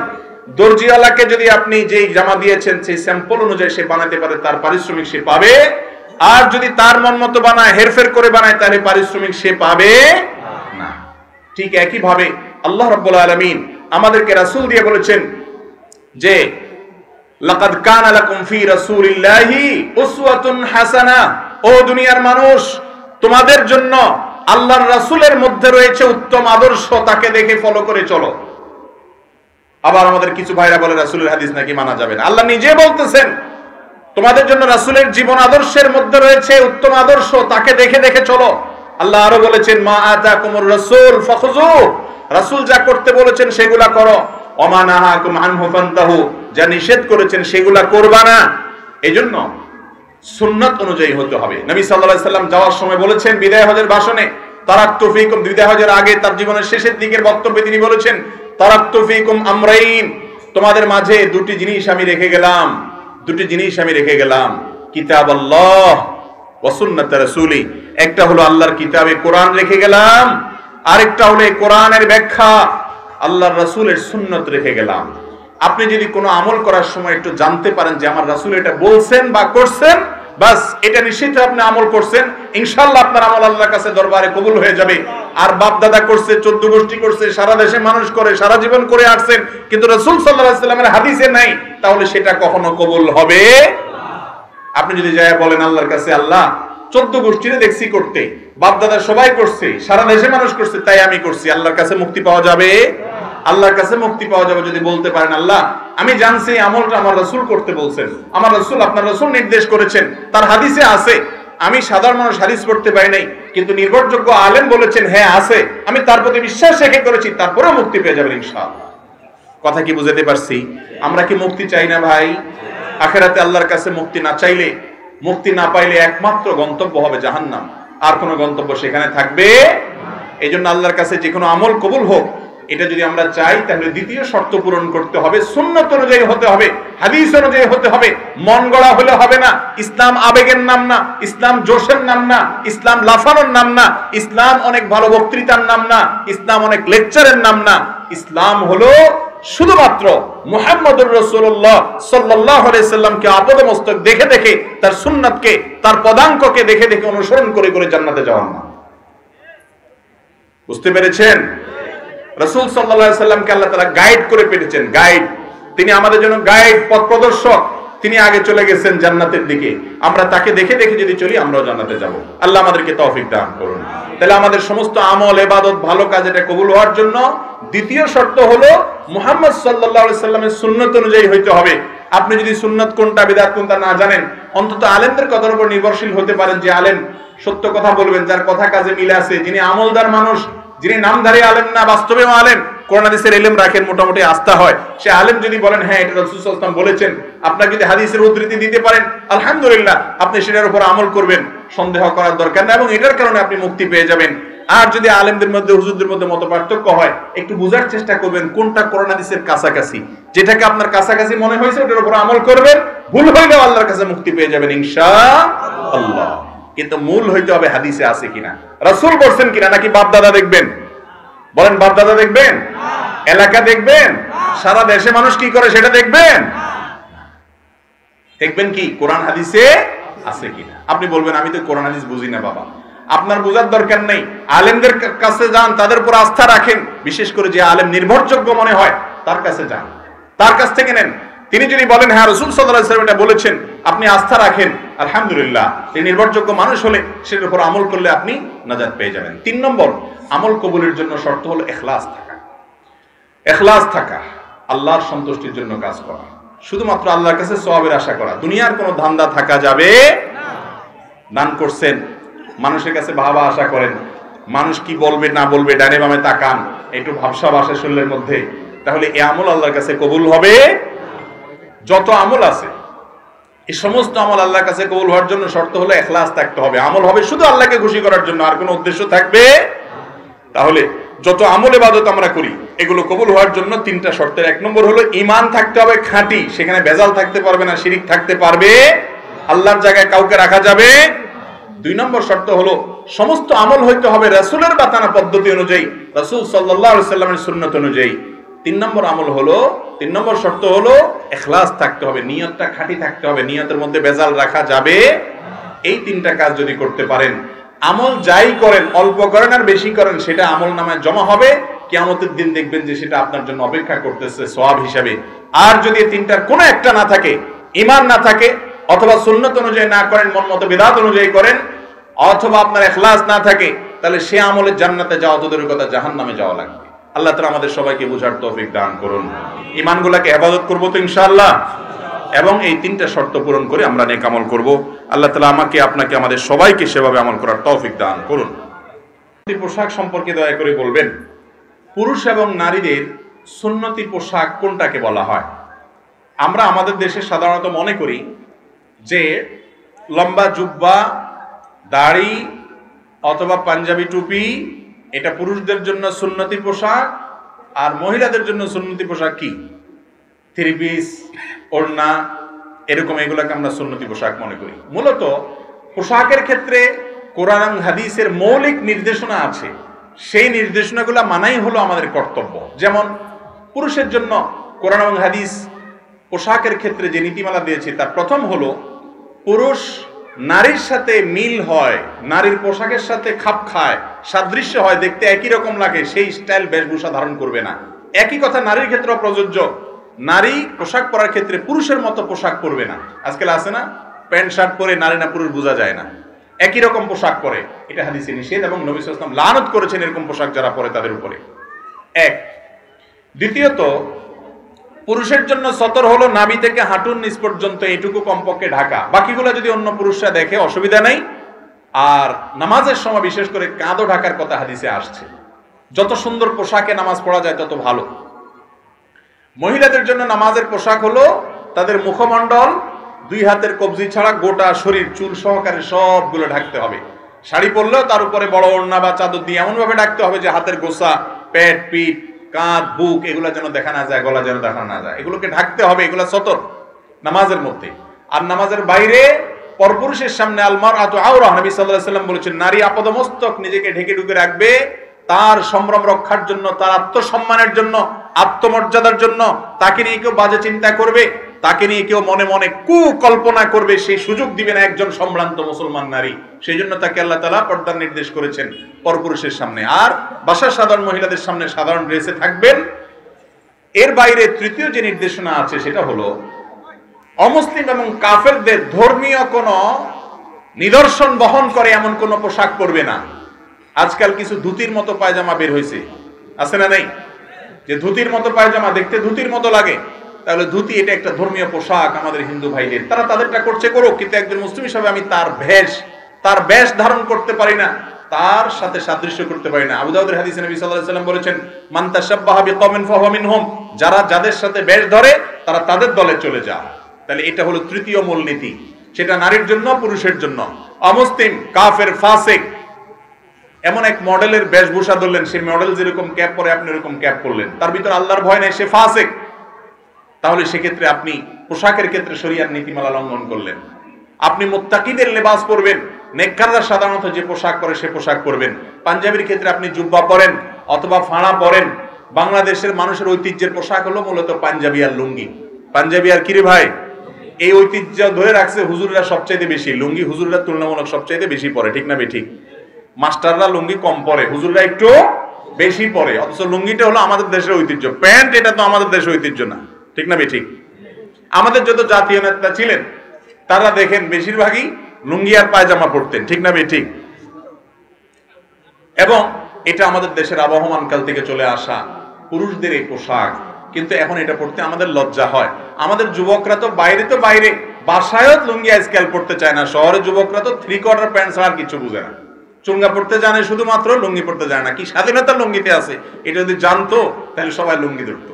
দর্জিওয়ালাকে যদি আপনি যেই জামা দিয়েছেন সেই স্যাম্পল অনুযায়ী সে বানাতে পারে, তার পারিশ্রমিক সে পাবে। আর যদি তার মন মতো বানায়, হেরফের করে বানায়, তাহলে পারিশ্রমিক সে পাবে না। ঠিক একই ভাবে আল্লাহ রাব্বুল আলামিন আমাদেরকে রাসূল দিয়ে বলেছেন যে লাকাদ কানা লাকুম ফি রাসূলিল্লাহি উসওয়াতুন হাসানা, ও দুনিয়ার মানুষ, তোমাদের জন্য আল্লাহর রাসূলের মধ্যে রয়েছে উত্তম আদর্শ, তাকে দেখে ফলো করে চলো। আবার আমাদের কিছু ভাইরা বলে রাসূলের হাদিস নাকি মানা যাবে না। আল্লাহ নিজে বলতেছেন তোমাদের জন্য রাসূলের জীবন আদর্শের মধ্যে রয়েছে উত্তম আদর্শ, তাকে দেখে দেখে চলো। আল্লাহ আরো বলেছেন মা আতাকুমুর রাসূল ফাখুযু, রাসূল যা করতে বলেছেন সেগুলা করো, ওমা নাহাকুম আনহু ফান্তাহু, যা নিষেধ করেছেন সেগুলা করবা না। এজন্য সুন্নাত অনুযায়ী হতে হবে। নবী সাল্লাল্লাহু আলাইহি সাল্লাম যাওয়ার সময় বলেছেন বিদায় হজের ভাষণে, তারাকতু ফীকুম, বিদায় হজের আগে তার জীবনের শেষের দিকের বক্তব্যে তিনি বলেছেন তারাকতু ফীকুম আমরাইন, তোমাদের মাঝে দুটি জিনিস আমি রেখে গেলাম, দুটি জিনিস আমি রেখে গেলাম, কিতাবাল্লাহ ওয়া সুন্নাত রাসূলি, একটা হলো আল্লাহর কিতাবে কোরআন রেখে গেলাম, আরেকটা হলো এই কোরআনের ব্যাখ্যা আল্লাহর রাসূলের সুন্নাত রেখে গেলাম। আপনি যদি কোনো আমল করার সময় একটু জানতে পারেন যে আমার রাসূল এটা বলছেন বা করছেন, বাস এটা নিশ্চিত আপনি আমল করছেন, ইনশাআল্লাহ আপনার আমল আল্লাহর কাছে দরবারে কবুল হয়ে যাবে। আর বাপ দাদা করছে, 14 গোষ্ঠী করছে, সারা দেশে মানুষ করে, সারা জীবন করে আসছেন, কিন্তু রাসূল সাল্লাল্লাহু আলাইহি সাল্লামের হাদিসে নাই, তাহলে সেটা কখনো কবুল হবে না। আপনি যদি যায় বলেন আল্লাহর কাছে, আল্লাহ 14 গোষ্ঠীরে দেখছি করতে, বাপ দাদা সবাই করছে, সারা দেশে মানুষ করছে, তাই আমি করছি, আল্লাহর কাছে মুক্তি পাওয়া যাবে? আল্লাহর কাছে মুক্তি পাওয়া যাবে যদি বলতে পারেন আল্লাহ আমি জানছি আমলটা আমার রাসূল করতে বলছেন, আমার রাসূল, আপনার রাসূল নির্দেশ করেছেন, তার হাদিসে আছে, আমি সাধারণ মানুষ হাদিস পড়তে পারি নাই, কিন্তু নির্ভরযোগ্য আলেম বলেছেন হ্যাঁ আছে, আমি তার প্রতি বিশ্বাস রেখে করেছি, তারপরেও মুক্তি পেয়ে যাবেন ইনশাআল্লাহ। কথা কি বুঝাতে পারছি? আমরা কি মুক্তি চাই না ভাই? আখিরাতে আল্লাহর কাছে মুক্তি না চাইলে, মুক্তি না পাইলে একমাত্র গন্তব্য হবে জাহান্নাম, আর কোনো গন্তব্য সেখানে থাকবে। এইজন্য আল্লাহর কাছে যে কোনো আমল কবুল হোক, এটা যদি আমরা চাই তাহলে দ্বিতীয় শর্ত পূরণ করতে হবে, সুন্নাত অনুযায়ী হতে হবে, হাদিস অনুযায়ী হতে হবে। মন গড়া হলে হবে না। ইসলাম আবেগের নাম না, ইসলাম জোশের নাম না, ইসলাম লাফানোর নাম না, ইসলাম অনেক ভালো বক্তৃতার নাম না, ইসলাম অনেক লেকচারের নাম না। ইসলাম হলো শুধুমাত্র মুহাম্মদুর রাসূলুল্লাহ সাল্লাল্লাহু আলাইহি সাল্লামকে আপাদমস্তক দেখে দেখে, তার সুন্নাতকে, তার পদাঙ্ককে দেখে দেখে অনুসরণ করে করে জান্নাতে যাওয়ার নাম। বুঝতে পেরেছেন? রাসূল সাল্লাল্লাহু আলাইহি সাল্লামকে আল্লাহ তাআলা গাইড করে পেটেছেন, গাইড, তিনি আমাদের জন্য গাইড, পথ প্রদর্শক, তিনি আগে চলে গেছেন জান্নাতের দিকে। আমরা তাকে দেখে দেখে যদি চলি আমরাও জান্নাতে যাব। আল্লাহ আমাদেরকে তৌফিক দান করুন। তাহলে আমাদের সমস্ত আমল, ইবাদত, ভালো কাজ এটা কবুল হওয়ার জন্য দ্বিতীয় শর্ত হলো মুহাম্মদ সাল্লাল্লাহু আলাইহি সাল্লামের সুন্নাত অনুযায়ী হইতে হবে। আপনি যদি সুন্নাত কোনটা, বিদআত কোনটা না জানেন, অন্তত আলেমদের কথার উপর নির্ভরশীল হতে পারেন, যে আলেম সত্য কথা বলবেন, যার কথা কাজে মিল আছে, যিনি আমলদার মানুষ, যিনি নামধারী আলেম না বাস্তবেও আলেম, কোরআন হাদিসের ইলম রাখেন, মোটামুটি আস্থা হয়, সে আলেম যদি বলেন হ্যাঁ এটা রাসূল সাল্লাল্লাহু আলাইহি ওয়াসাল্লাম বলেছেন, আপনাকে যদি হাদিসের উদ্ধৃতি দিতে পারেন আলহামদুলিল্লাহ, আপনি সেটার উপর আমল করবেন, সন্দেহ করার দরকার না, এবং এটার কারণে আপনি মুক্তি পেয়ে যাবেন। আর যদি আলেমদের মধ্যে, হুজুরদের মধ্যে মতপার্থক্য হয়, একটু বোঝার চেষ্টা করবেন কোনটা কোরআন হাদিসের কাছাকাছি, যেটাকে আপনার কাছাকাছি মনে হয়েছে ওটার উপর আমল করবেন, ভুল হইলেও আল্লাহর কাছে মুক্তি পেয়ে যাবেন ইনশাআল্লাহ। কিন্তু মূল হইতে হবে হাদিসে আছে কিনা, রাসূল বলছেন কিনা, নাকি বাপ দাদা দেখবেন? বলেন, বাপ দাদা দেখবেন? এলাকা দেখবেন? সারা দেশে মানুষ কি করে সেটা দেখবেন? দেখবেন কি কোরআন হাদিসে আছে কিনা। আপনি বলবেন আমি তো কোরআন হাদিস বুঝি না বাবা, আপনার বোঝার দরকার নেই, আলেমদের কাছে যান, তাদের উপর আস্থা রাখেন, বিশেষ করে যে আলেম নির্ভরযোগ্য মনে হয় তার কাছে যান, তার কাছ থেকে নেন। তিনি যদি বলেন হ্যাঁ রাসূল সাল্লাল্লাহু আলাইহি ওয়াসাল্লাম এটা বলেছেন, আপনি আস্থা রাখেন, আলহামদুলিল্লাহ, এই নির্ভরযোগ্য মানুষ হলে সেটার উপর আমল করলে আপনি নাজাত পেয়ে যাবেন। 3 নম্বর আমল কবুলের জন্য শর্ত হলো ইখলাস থাকা। ইখলাস থাকা, আল্লাহর সন্তুষ্টির জন্য কাজ করা, শুধুমাত্র আল্লাহর কাছে সওয়াবের আশা করা, দুনিয়ার কোনো ধান্দা থাকা যাবে না। দান করছেন, মানুষের কাছে ভাবা আশা করেন, মানুষ কি বলবে না বলবে, ডানে বামে তাকান, একটু ভাবসাব আসে শরীরের মধ্যে, তাহলে এই আমল আল্লাহর কাছে কবুল হবে। যত আমল আছে এই সমস্ত আমল আল্লাহর কাছে কবুল হওয়ার জন্য শর্ত হলো ইখলাস থাকতে হবে। আমল হবে শুধু আল্লাহকে খুশি করার জন্য, আর কোনো উদ্দেশ্য থাকবে। তাহলে যত আমল ইবাদত আমরা করি এগুলো কবুল হওয়ার জন্য 3টা শর্তের 1 নম্বর হলো ঈমান থাকতে হবে খাঁটি, সেখানে ভেজাল থাকতে পারবে না, শিরিক থাকতে পারবে, আল্লাহর জায়গায় কাউকে রাখা যাবে। 2 নম্বর শর্ত হলো সমস্ত আমল হইতে হবে রাসূলের বাতানো পদ্ধতি অনুযায়ী, রাসূল সাল্লাল্লাহু আলাইহি ওয়াসাল্লামের সুন্নাত অনুযায়ী। 3 নম্বর আমল হলো, 3 নম্বর শর্ত হলো ইখলাস থাকতে হবে, নিয়তটা খাঁটি থাকতে হবে, নিয়তের মধ্যে ভেজাল রাখা যাবে। এই 3টা কাজ যদি করতে পারেন, আমল যাই করেন, অল্প করেন আর বেশি করেন, সেটা আমল নামায় জমা হবে। কিয়ামতের দিন দেখবেন যে সেটা আপনার জন্য অপেক্ষা করতেছে সওয়াব হিসাবে। আর যদি 3টার কোনো একটা না থাকে, ঈমান না থাকে, অথবা সুন্নাত অনুযায়ী না করেন, মন মতো বিদআত অনুযায়ী করেন, অথবা আপনার ইখলাস না থাকে, তাহলে সে আমলের জান্নাতে যাওয়া তো দূরের কথা, জাহান্নামে যাওয়া লাগবে। আল্লাহ তাআলা আমাদের সবাইকে বুঝার তৌফিক দান করুন। ঈমানগুলোকে হেফাজত করব তো ইনশাআল্লাহ, এবং এই 3টা শর্ত পূরণ করে আমরা নেক আমল করব। আল্লাহ তাআলা আমাকে, আপনাকে, আমাদের সবাইকে সেভাবে আমল করার তৌফিক দান করুন। পোশাক সম্পর্কে দয়া করে বলবেন, পুরুষ এবং নারীদের সুন্নতি পোশাক কোনটাকে বলা হয়? আমরা আমাদের দেশে সাধারণত মনে করি যে লম্বা জুব্বা, দাড়ি অথবা পাঞ্জাবি টুপি, এটা পুরুষদের জন্য সুন্নতি পোশাক, আর মহিলাদের জন্য সুন্নতি পোশাক কি? 3 পিস, ওড়না, এরকম এগুলোকে আমরা সুন্নতি পোশাক মনে করি। মূলত পোশাকের ক্ষেত্রে কোরআন এবং হাদিসের মৌলিক নির্দেশনা আছে, সেই নির্দেশনাগুলো মানাই হলো আমাদের কর্তব্য। যেমন পুরুষের জন্য কোরআন এবং হাদিস পোশাকের ক্ষেত্রে যে নীতিমালা দিয়েছে, তার প্রথম হলো পুরুষ নারীর সাথে মিল হয়, নারীর পোশাকের সাথে খাপ খায়, সাদৃশ্য হয়, দেখতে একই রকম লাগে, সেই স্টাইল বেশভূষা ধারণ করবে না। একই কথা নারীর ক্ষেত্রেও প্রযোজ্য। নারী পোশাক পরার ক্ষেত্রে পুরুষের মতো পোশাক পরবে না। আজকাল আছে না, প্যান্ট শার্ট পরে নারী না পুরুষ বোঝা যায় না, একই রকম পোশাক পরে, এটা হাদিসে নিষেধ, এবং নবী সাল্লাল্লাহু আলাইহি ওয়াসাল্লাম লানত করেছেন এরকম পোশাক যারা পরে তাদের উপরে। এক। দ্বিতীয়ত, পুরুষের জন্য সতর হলো নাভি থেকে হাঁটুর নিচ পর্যন্ত, এইটুকু কমপক্ষে ঢাকা, বাকিগুলো যদি অন্য পুরুষরা দেখে অসুবিধা নেই। আর নামাজের সময় বিশেষ করে কাঁধও ঢাকার কথা হাদিসে আসছে। যত সুন্দর পোশাকে নামাজ পড়া যায় তত ভালো। মহিলাদের জন্য নামাজের পোশাক হলো তাদের মুখমণ্ডল, 2 হাতের কবজি ছাড়া গোটা শরীর চুল সহকারে সবগুলো ঢাকতে হবে। শাড়ি পরলেও তার উপরে বড় ওড়না বা চাদর দিয়ে এমন ভাবে ঢাকতে হবে যে হাতের গোছা, পেট, পিঠ, কাঁধ, বুক এগুলো যেন দেখা না যায়, গলা যেন দেখা না যায়, এগুলোকে ঢাকতে হবে। এগুলো সতর নামাজের মধ্যে। আর নামাজের বাইরে পরপুরুষের সামনে আলমারআতু আওরা, নবী সাল্লাল্লাহু আলাইহি ওয়াসাল্লাম বলেছেন, নারী আপাদমস্তক নিজেকে ঢেকে ঢুকে রাখবে তার সম্ভ্রম রক্ষার জন্য, তার আত্মসম্মানের জন্য, আত্মমর্যাদার জন্য। তাকে নিয়ে কেউ বাজে চিন্তা করবে, তাকে নিয়ে কেউ মনে মনে কুকল্পনা করবে, সেই সুযোগ দিবে না একজন সম্ভ্রান্ত মুসলমান নারী। সেই জন্য তাকে আল্লাহ তাআলা পর্দার নির্দেশ করেছেন পরপুরুষের সামনে। আর বাসার সাধারণ মহিলাদের সামনে সাধারণ ড্রেসে থাকবেন। এর বাইরে তৃতীয় যে নির্দেশনা আছে সেটা হলো অমুসলিম এবং কাফেরদের ধর্মীয় কোনো নিদর্শন বহন করে এমন কোনো পোশাক পরবে না। আজকাল কিছু ধুতির মতো পায়জামা বের হয়েছে, আছে না নাই? যে ধুতির মতো পায়জামা, দেখতে ধুতির মতো লাগে, তাহলে ধুতি এটা একটা ধর্মীয় পোশাক আমাদের হিন্দু ভাইদের, তারা তাদেরটা করছে করুক, কিন্তু একজন মুসলিম হিসাবে আমি তার বেশ ধারণ করতে পারি না, তার সাথে সাদৃশ্য করতে পারি না। আবু দাউদের হাদিসে নবী সাল্লাল্লাহু আলাইহি ওয়াসাল্লাম বলেছেন, মান তাশাব্বাহা বিকওমিন ফাহুয়া মিনহুম, যারা যাদের সাথে বেশ ধরে তারা তাদের দলে চলে যায়। তাহলে এটা হলো তৃতীয় মূলনীতি, সেটা নারীর জন্য, পুরুষের জন্য। অমুসলিম, কাফের, ফাসিক এমন এক মডেলের বেশভূষা ধরলেন, সেই মডেল যেরকম ক্যাপ পরে আপনি এরকম ক্যাপ পরলেন, তার ভিতর আল্লাহর ভয় নেই, সে ফাসিক। তাহলে সেক্ষেত্রে আপনি পোশাকের ক্ষেত্রে শরীয়ত নীতিমালা লঙ্ঘন করলেন। আপনি মুত্তাকিদের লেবাস পরবেন, নেককাররা সাধারণত যে পোশাক পরে সে পোশাক পরবেন। পাঞ্জাবির ক্ষেত্রে আপনি জুব্বা পরেন অথবা ফাড়া পরেন। বাংলাদেশের মানুষের ঐতিহ্যের পোশাক হলো মূলত পাঞ্জাবি আর লুঙ্গি। পাঞ্জাবি আর কিরে ভাই, এই ঐতিহ্য ধরে রাখছে হুজুররা সবচাইতে বেশি, লুঙ্গি হুজুররা তুলনামূলক সবচাইতে বেশি পরে, ঠিক না বেঠিক? মাস্টাররা লুঙ্গি কম পরে, হুজুররা একটু বেশি পরে, অথচ লুঙ্গিটা হলো আমাদের দেশের ঐতিহ্য। প্যান্ট এটা তো আমাদের দেশের ঐতিহ্য না, ঠিক না বেঠিক? আমাদের যত জাতীয় নেতা ছিলেন তারা দেখেন বেশিরভাগই লুঙ্গি আর পায়জামা পরতেন, ঠিক না বেঠিক? এবং এটা আমাদের দেশের আবহমান কাল থেকে চলে আসা পুরুষদের এই পোশাক, কিন্তু এখন এটা পড়তে আমাদের লজ্জা হয়। আমাদের যুবকরা তো বাইরে বাসায়ও লুঙ্গি আজকাল পড়তে চায় না। শহরের যুবকরা তো 3/4 প্যান্ট ছাড়া আর কিছু বুঝে না, চুঙ্গা পড়তে জানে শুধুমাত্র, লুঙ্গি পড়তে জানে না। কি স্বাধীনতা লুঙ্গিতে আছে, এটা যদি জানতো তাহলে সবাই লুঙ্গি ধরতো।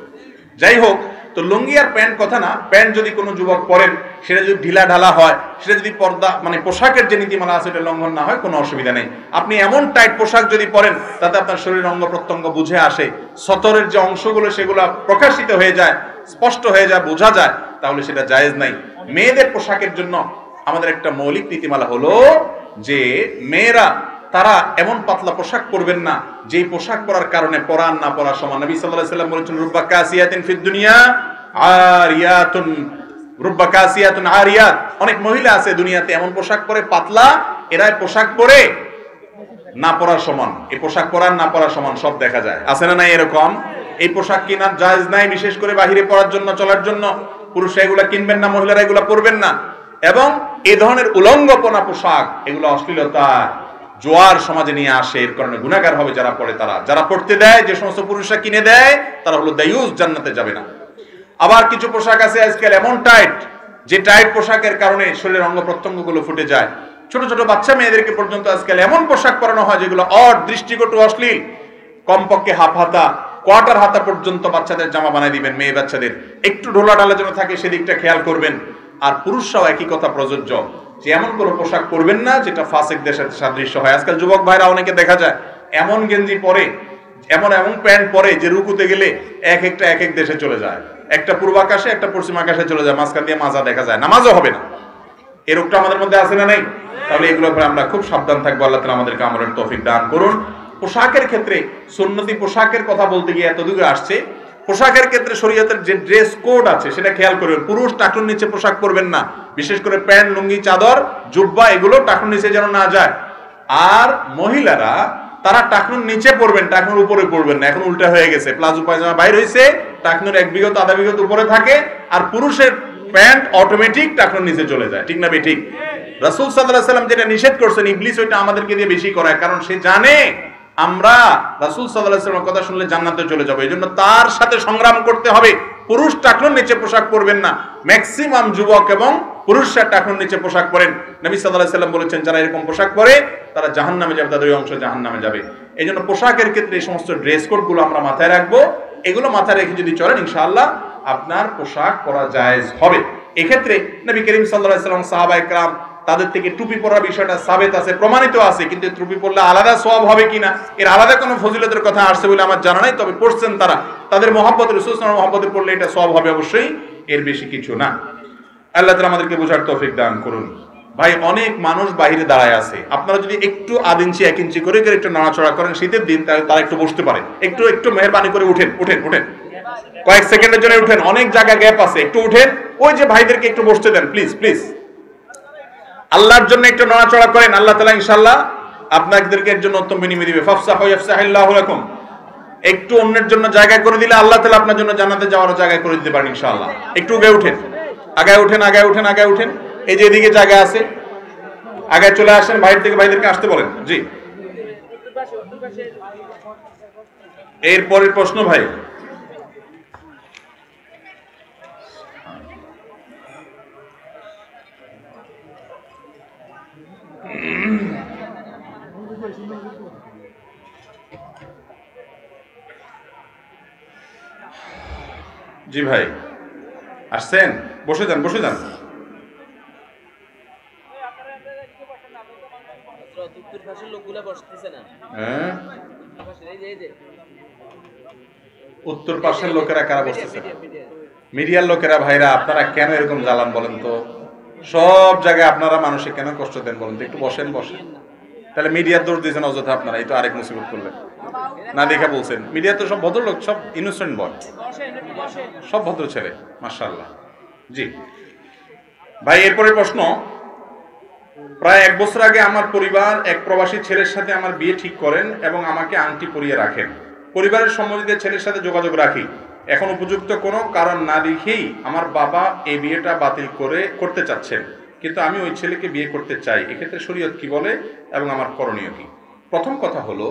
যাই হোক, তো লুঙ্গি আর প্যান্ট কথা না, প্যান্ট যদি কোনো যুবক পরেন সেটা যদি ঢিলা ঢালা হয়, সেটা যদি পর্দা মানে পোশাকের যে নীতিমালা আছে এটা লঙ্ঘন না হয়, কোনো অসুবিধা নেই। আপনি এমন টাইট পোশাক যদি পরেন তাতে আপনার শরীরের অঙ্গ প্রত্যঙ্গ বুঝে আসে, সতরের যে অংশগুলো সেগুলো প্রকাশিত হয়ে যায়, স্পষ্ট হয়ে যায়, বোঝা যায়, তাহলে সেটা জায়েজ নাই। মেয়েদের পোশাকের জন্য আমাদের একটা মৌলিক নীতিমালা হলো যে মেয়েরা তারা এমন পাতলা পোশাক পরবেন না যেই পোশাক পরার কারণে পরা না পরা সমান। নবী সাল্লাল্লাহু আলাইহি ওয়াসাল্লাম বলেছেন রুব্বা কাসিয়াতিন ফিদ দুনিয়া আরিয়াতুন, রুব্বা কাসিয়াতুন আরিয়াত, অনেক মহিলা আছে দুনিয়াতে এমন পোশাক পরে পাতলা, এরা পোশাক পরে না পরার সমান। এই পোশাক পরার না পরার সমান সব দেখা যায়, আছে না নাই এরকম? এই পোশাক কিনা জায়েজ নাই, বিশেষ করে বাহিরে পরার জন্য, চলার জন্য। পুরুষরা এগুলা কিনবেন না, মহিলারা এগুলা পরবেন না। এবং এই ধরনের উলঙ্গপনা পোশাক, এগুলো অশ্লীলতা জোয়ার সমাজে নিয়ে আসে, এর কারণে গুনাহগার হবে যারা পড়ে। তারা যারা পড়তে দেয়, যে সমস্ত পুরুষরা কিনে দেয়, তারা হলো দায়ুস, জান্নাতে যাবে না। আবার কিছু পোশাক আছে আজকাল এমন টাইট, যে টাইট পোশাকের কারণে শরীরের অঙ্গ প্রত্যঙ্গগুলো ফুটে যায়। ছোট ছোট বাচ্চা মেয়েদেরকে পর্যন্ত আজকাল এমন পোশাক পরানো হয় যেগুলো দৃষ্টিকটু, অশ্লীল। কমপক্ষে হাফ হাতা, কোয়ার্টার হাতা পর্যন্ত বাচ্চাদের জামা বানাই দিবেন, মেয়ে বাচ্চাদের। একটু ঢোলা ঢালা যেন থাকে সেদিকটা খেয়াল করবেন। আর পুরুষরাও একই কথা প্রযোজ্য, যে এমন কোনো পোশাক পরবেন না যেটা ফাসিকদের সাথে সাদৃশ্য হয়। আজকাল যুবক ভাইরা অনেকে দেখা যায় এমন গেঞ্জি পরে, এমন প্যান্ট পরে যে রুকুতে গেলে এক এক দেশে চলে যায়। একটা পূর্বাকাশে, একটা পশ্চিম আকাশে চলে যায়, মাঝখান দিয়ে মাজা দেখা যায়, নামাজও হবে না। এই রোগটা আমাদের মধ্যে আছে না নাই? তাহলে এগুলোর উপরে আমরা খুব সাবধান থাকবো। আল্লাহ তাআলা আমাদেরকে আমলের তৌফিক দান করুন। পোশাকের ক্ষেত্রে সুন্নতি পোশাকের কথা বলতে গিয়ে এতদূরে আসছে। পোশাকের ক্ষেত্রে শরীয়তের যে ড্রেস কোড আছে সেটা খেয়াল করবেন। পুরুষ টাকুর নিচে পোশাক পরবেন না, বিশেষ করে প্যান্ট, লুঙ্গি, চাদর, জুব্বা, এগুলো টাকুর নিচে যেন না যায়। আর মহিলারা তারা টাকনুর নিচে পড়বেন, টাকনুর উপরে পড়বেন না। এখন উল্টা হয়ে গেছে, প্লাজো পায়জামা বাইর হয়েছে, টাকনুর 1 বিঘত আধা বিঘত উপরে থাকে, আর পুরুষের প্যান্ট অটোমেটিক টাকনুর নিচে চলে যায়। ঠিক না বেঠিক? রাসূল সাল্লাল্লাহু আলাইহি ওয়াসাল্লাম যেটা নিষেধ করছেন, ইবলিস ওইটা আমাদেরকে দিয়ে বেশি করায়, কারণ সে জানে আমরা রাসূল সাল্লাল্লাহু আলাইহি ওয়াসাল্লামের কথা শুনলে জান্নাতে চলে যাব। এইজন্য তার সাথে সংগ্রাম করতে হবে। পুরুষ টাকনুর নিচে পোশাক পরবেন না। ম্যাক্সিমাম যুবক এবং পুরুষরা টাকনুর নিচে পোশাক পরেন। নবী সাল্লাল্লাহু আলাইহি ওয়াসাল্লাম বলেছেন যারা এরকম পোশাক পরে তারা জাহান্নামে যাবে, তাদের ওই অংশ জাহান্নামে যাবে। এইজন্য পোশাকের ক্ষেত্রে এই সমস্ত ড্রেস কোডগুলো আমরা মাথায় রাখবো। এগুলো মাথায় রেখে যদি চলেন, ইনশাআল্লাহ আপনার পোশাক পরা জায়েজ হবে। এক্ষেত্রে নবী করিম সাল্লাল্লাহু আলাইহি ওয়াসাল্লাম, সাহাবায়ে কেরাম, তাদের থেকে টুপি পরার বিষয়টা সাবেত আছে, প্রমাণিত আছে। কিন্তু টুপি পরলে আলাদা সওয়াব হবে কিনা, এর আলাদা কোনো ফজিলতের কথা আসছে বলে আমার জানা নাই। তবে পড়ছেন তারা, তাদের মহব্বত, রাসূল সাল্লাল্লাহু আলাইহি ওয়াসাল্লামের মহব্বতে পড়লে এটা সওয়াব হবে অবশ্যই, এর বেশি কিছু না। আল্লাহ তাআলা আমাদেরকে বোঝার তৌফিক দান করুন। ভাই, অনেক মানুষ বাইরে দাঁড়ায় আছে। আপনারা যদি একটু 1 ইঞ্চি 1 ইঞ্চি করে একটু নাড়াচড়া করেন শীতের দিন, তাহলে তারা একটু বসতে পারে। একটু মেহেরবানি করে উঠেন, কয়েক সেকেন্ডের জন্য উঠেন। অনেক জায়গা গ্যাপ আছে, একটু উঠেন। ওই যে ভাইদেরকে একটু বসতে দেন, প্লিজ প্লিজ। আল্লাহর জন্য একটু নড়াচড়া করেন, আল্লাহ তাআলা ইনশাআল্লাহ আপনাদেরকে এর জন্য উত্তম বিনিময় দিবে। ফাফসাহু ইয়াফসাহিল্লাহু লাকুম। একটু অন্যের জন্য জায়গা করে দিলে আল্লাহ তাআলা আপনার জন্য জান্নাতে যাওয়ার জায়গা করে দিতে পারেন ইনশাআল্লাহ। একটু আগায় উঠেন। এই যে এদিকে জায়গা আছে, আগায় চলে আসেন। বাইরে থেকে ভাইদেরকে আসতে বলেন। জি, এরপরের প্রশ্ন ভাই। জি ভাই, আসছেন? বসে যান। উত্তর পাশের লোকেরা কারা বসতেছে? মিডিয়ার লোকেরা। ভাইরা, আপনারা কেন এরকম জ্বালান বলেন তো? সব জায়গায় আপনারা মানুষে কেন কষ্ট দেন বলেন তো? একটু বসেন। তাহলে মিডিয়ার দোষ দিয়েছেন অযথা আপনারা। এই তো আরেক মুসিবত করলেন, না দেখে বলছেন। মিডিয়া তো সব ভদ্রলোক, সব ইনোসেন্ট বয়, সব ভদ্র ছেলে, মাশাআল্লাহ। জি ভাই, এরপরে প্রশ্ন। প্রায় 1 বছর আগে আমার পরিবার এক প্রবাসী ছেলের সাথে আমার বিয়ে ঠিক করেন এবং আমাকে আংটি পরিয়ে রাখেন। পরিবারের সম্মতিতে ছেলের সাথে যোগাযোগ রাখি। এখন উপযুক্ত কোনো কারণ না দেখেই আমার বাবা এই বিয়েটা বাতিল করতে চাচ্ছেন, কিন্তু আমি ওই ছেলেকে বিয়ে করতে চাই। এক্ষেত্রে শরীয়ত কি বলে এবং আমার করণীয় কি? প্রথম কথা হলো,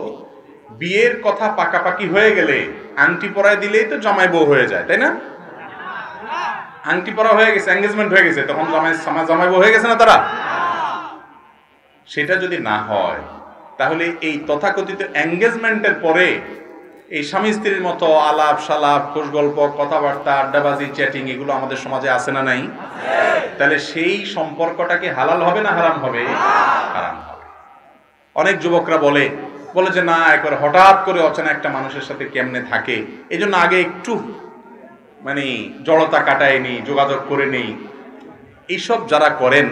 বিয়ের কথা পাকাপাকি হয়ে গেলে আংটি পরায় দিলেই তো জামাই বউ হয়ে যায়, তাই না? আংটি পরা হয়ে গেছে, এঙ্গেজমেন্ট হয়ে গেছে, তখন জামাই বউ হয়ে গেছে না তারা? সেটা যদি না হয়, তাহলে এই তথাকথিত এঙ্গেজমেন্টের পরে এই স্বামী স্ত্রীর মতো আলাপ সালাপ, খোশ গল্প, কথাবার্তা, আড্ডাবাজি, চ্যাটিং, এগুলো আমাদের সমাজে আছে না নাই? তাহলে সেই সম্পর্কটাকে হালাল হবে না হারাম হবে? হারাম হবে। অনেক যুবকরা বলে যে না, একবার হঠাৎ করে অচেনা একটা মানুষের সাথে কেমনে থাকে, এই জন্য আগে একটু জড়তা কাটায় নেই, যোগাযোগ করে নেই। এইসব যারা করেন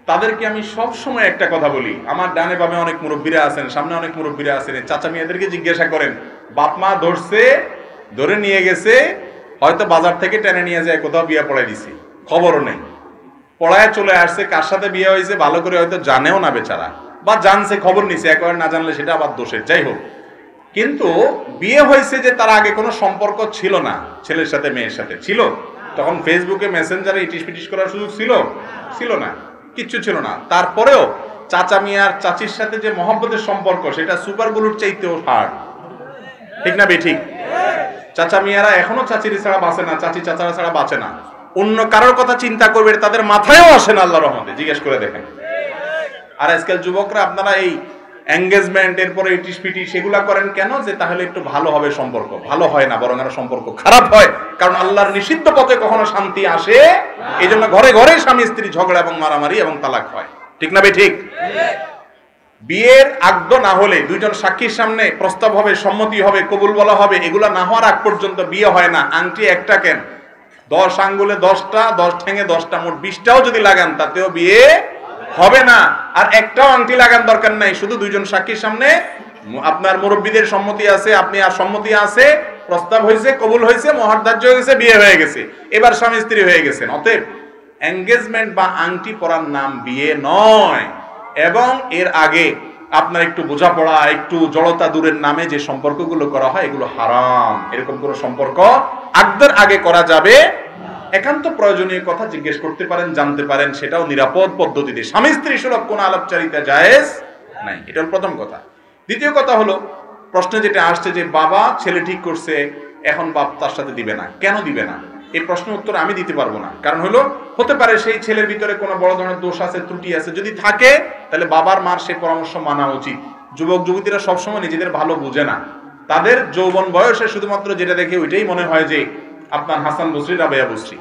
তাদেরকে আমি সব সময় একটা কথা বলি, আমার ডানে বামে অনেক মুরব্বীরা আছেন, সামনে অনেক মুরব্বীরা আছেন, চাচা মিয়াদেরকে জিজ্ঞাসা করেন, বাপ মা ধরে নিয়ে গেছে, হয়তো বাজার থেকে টেনে নিয়ে যায় কোথাও বিয়ে পড়াই দিছে, খবরও নেই, পড়ায় চলে আসছে, কার সাথে বিয়ে হয়েছে ভালো করে হয়তো জানেও না বেচারা, বা জানছে খবর নিছে, একবার না জানলে সেটা আবার দোষের, যাই হোক। কিন্তু বিয়ে হয়েছে যে তার আগে কোনো সম্পর্ক ছিল না ছেলের সাথে মেয়ের সাথে, ছিল তখন ফেসবুকে মেসেঞ্জারে ইটিস পিটিস করার সুযোগ ছিল না, কিচ্ছু ছিল না। তারপরেও চাচা মিয়ার চাচির সাথে যে মহব্বতের সম্পর্ক, সেটা সুপার গুলুর চাইতেও হার্ড, ঠিক না বেঠিক? চাচা মিয়ারা এখনো চাচির ছাড়া বাঁচে না, চাচি চাচারা ছাড়া বাঁচে না, অন্য কারোর কথা চিন্তা করবে তাদের মাথায়ও আসে না, আল্লাহর রহমতে, জিজ্ঞেস করে দেখেন। আর আজকাল যুবকরা আপনারা এই এঙ্গেজমেন্ট, এরপরে ইটিস পিটিস সেগুলা করেন কেন? যে তাহলে একটু ভালো হবে সম্পর্ক। ভালো হয় না, বরং আরো সম্পর্ক খারাপ হয়, কারণ আল্লাহর নিষিদ্ধ পথে কখনো শান্তি আসে, এই জন্য ঘরে ঘরে স্বামী স্ত্রী ঝগড়া এবং মারামারি এবং তালাক হয়, ঠিক না বেঠিক? বিয়ের আগ্দ না হলে, দুইজন সাক্ষীর সামনে প্রস্তাব হবে, সম্মতি হবে, কবুল বলা হবে, এগুলা না হওয়ার আগ পর্যন্ত বিয়ে হয় না। আংটি একটা কেন, 10 আঙ্গুলে 10টা, 10 ঠ্যাঙে 10টা, মোট 20টাও যদি লাগান তাতেও বিয়ে হবে না। আর একটাও আংটি লাগান দরকার নাই, শুধু দুইজন সাক্ষীর সামনে আপনার মুরব্বীদের সম্মতি আছে, আপনি আর সম্মতি আছে, প্রস্তাব হয়েছে, কবুল হয়েছে, মহার্ধার্য হয়েছে, বিয়ে হয়ে গেছে, এবার স্বামী স্ত্রী হয়ে গেছেন। অতএব এঙ্গেজমেন্ট বা আংটি পরার নাম বিয়ে নয়। এবং এর আগে আপনার একটু বোঝাপড়া, একটু জড়তা দূরের নামে যে সম্পর্কগুলো করা হয়, এগুলো হারাম। এরকম কোনো সম্পর্ক আগদের আগে করা যাবে। একান্ত প্রয়োজনীয় কথা জিজ্ঞেস করতে পারেন, জানতে পারেন, সেটাও নিরাপদ পদ্ধতিতে। স্বামী স্ত্রী সুলভ কোনো আলাপচারিতা জায়েজ নাই, এটা হল প্রথম কথা। দ্বিতীয় কথা হলো, প্রশ্নে যেটা আসছে যে বাবা ছেলে ঠিক করছে, এখন বাপ তার সাথে দিবে না, কেন দিবে না? এই প্রশ্নের উত্তর আমি দিতে পারবো না। কারণ হলো, হতে পারে সেই ছেলের ভিতরে কোনো বড় ধরনের দোষ আছে, ত্রুটি আছে, যদি থাকে তাহলে বাবার মার সেই পরামর্শ মানা উচিত। যুবক যুবতীরা সবসময় নিজেদের ভালো বুঝে না, তাদের যৌবন বয়সে শুধুমাত্র যেটা দেখে ওইটাই মনে হয় যে আপনার হাসান বসরি, রাবেয়া বসরি,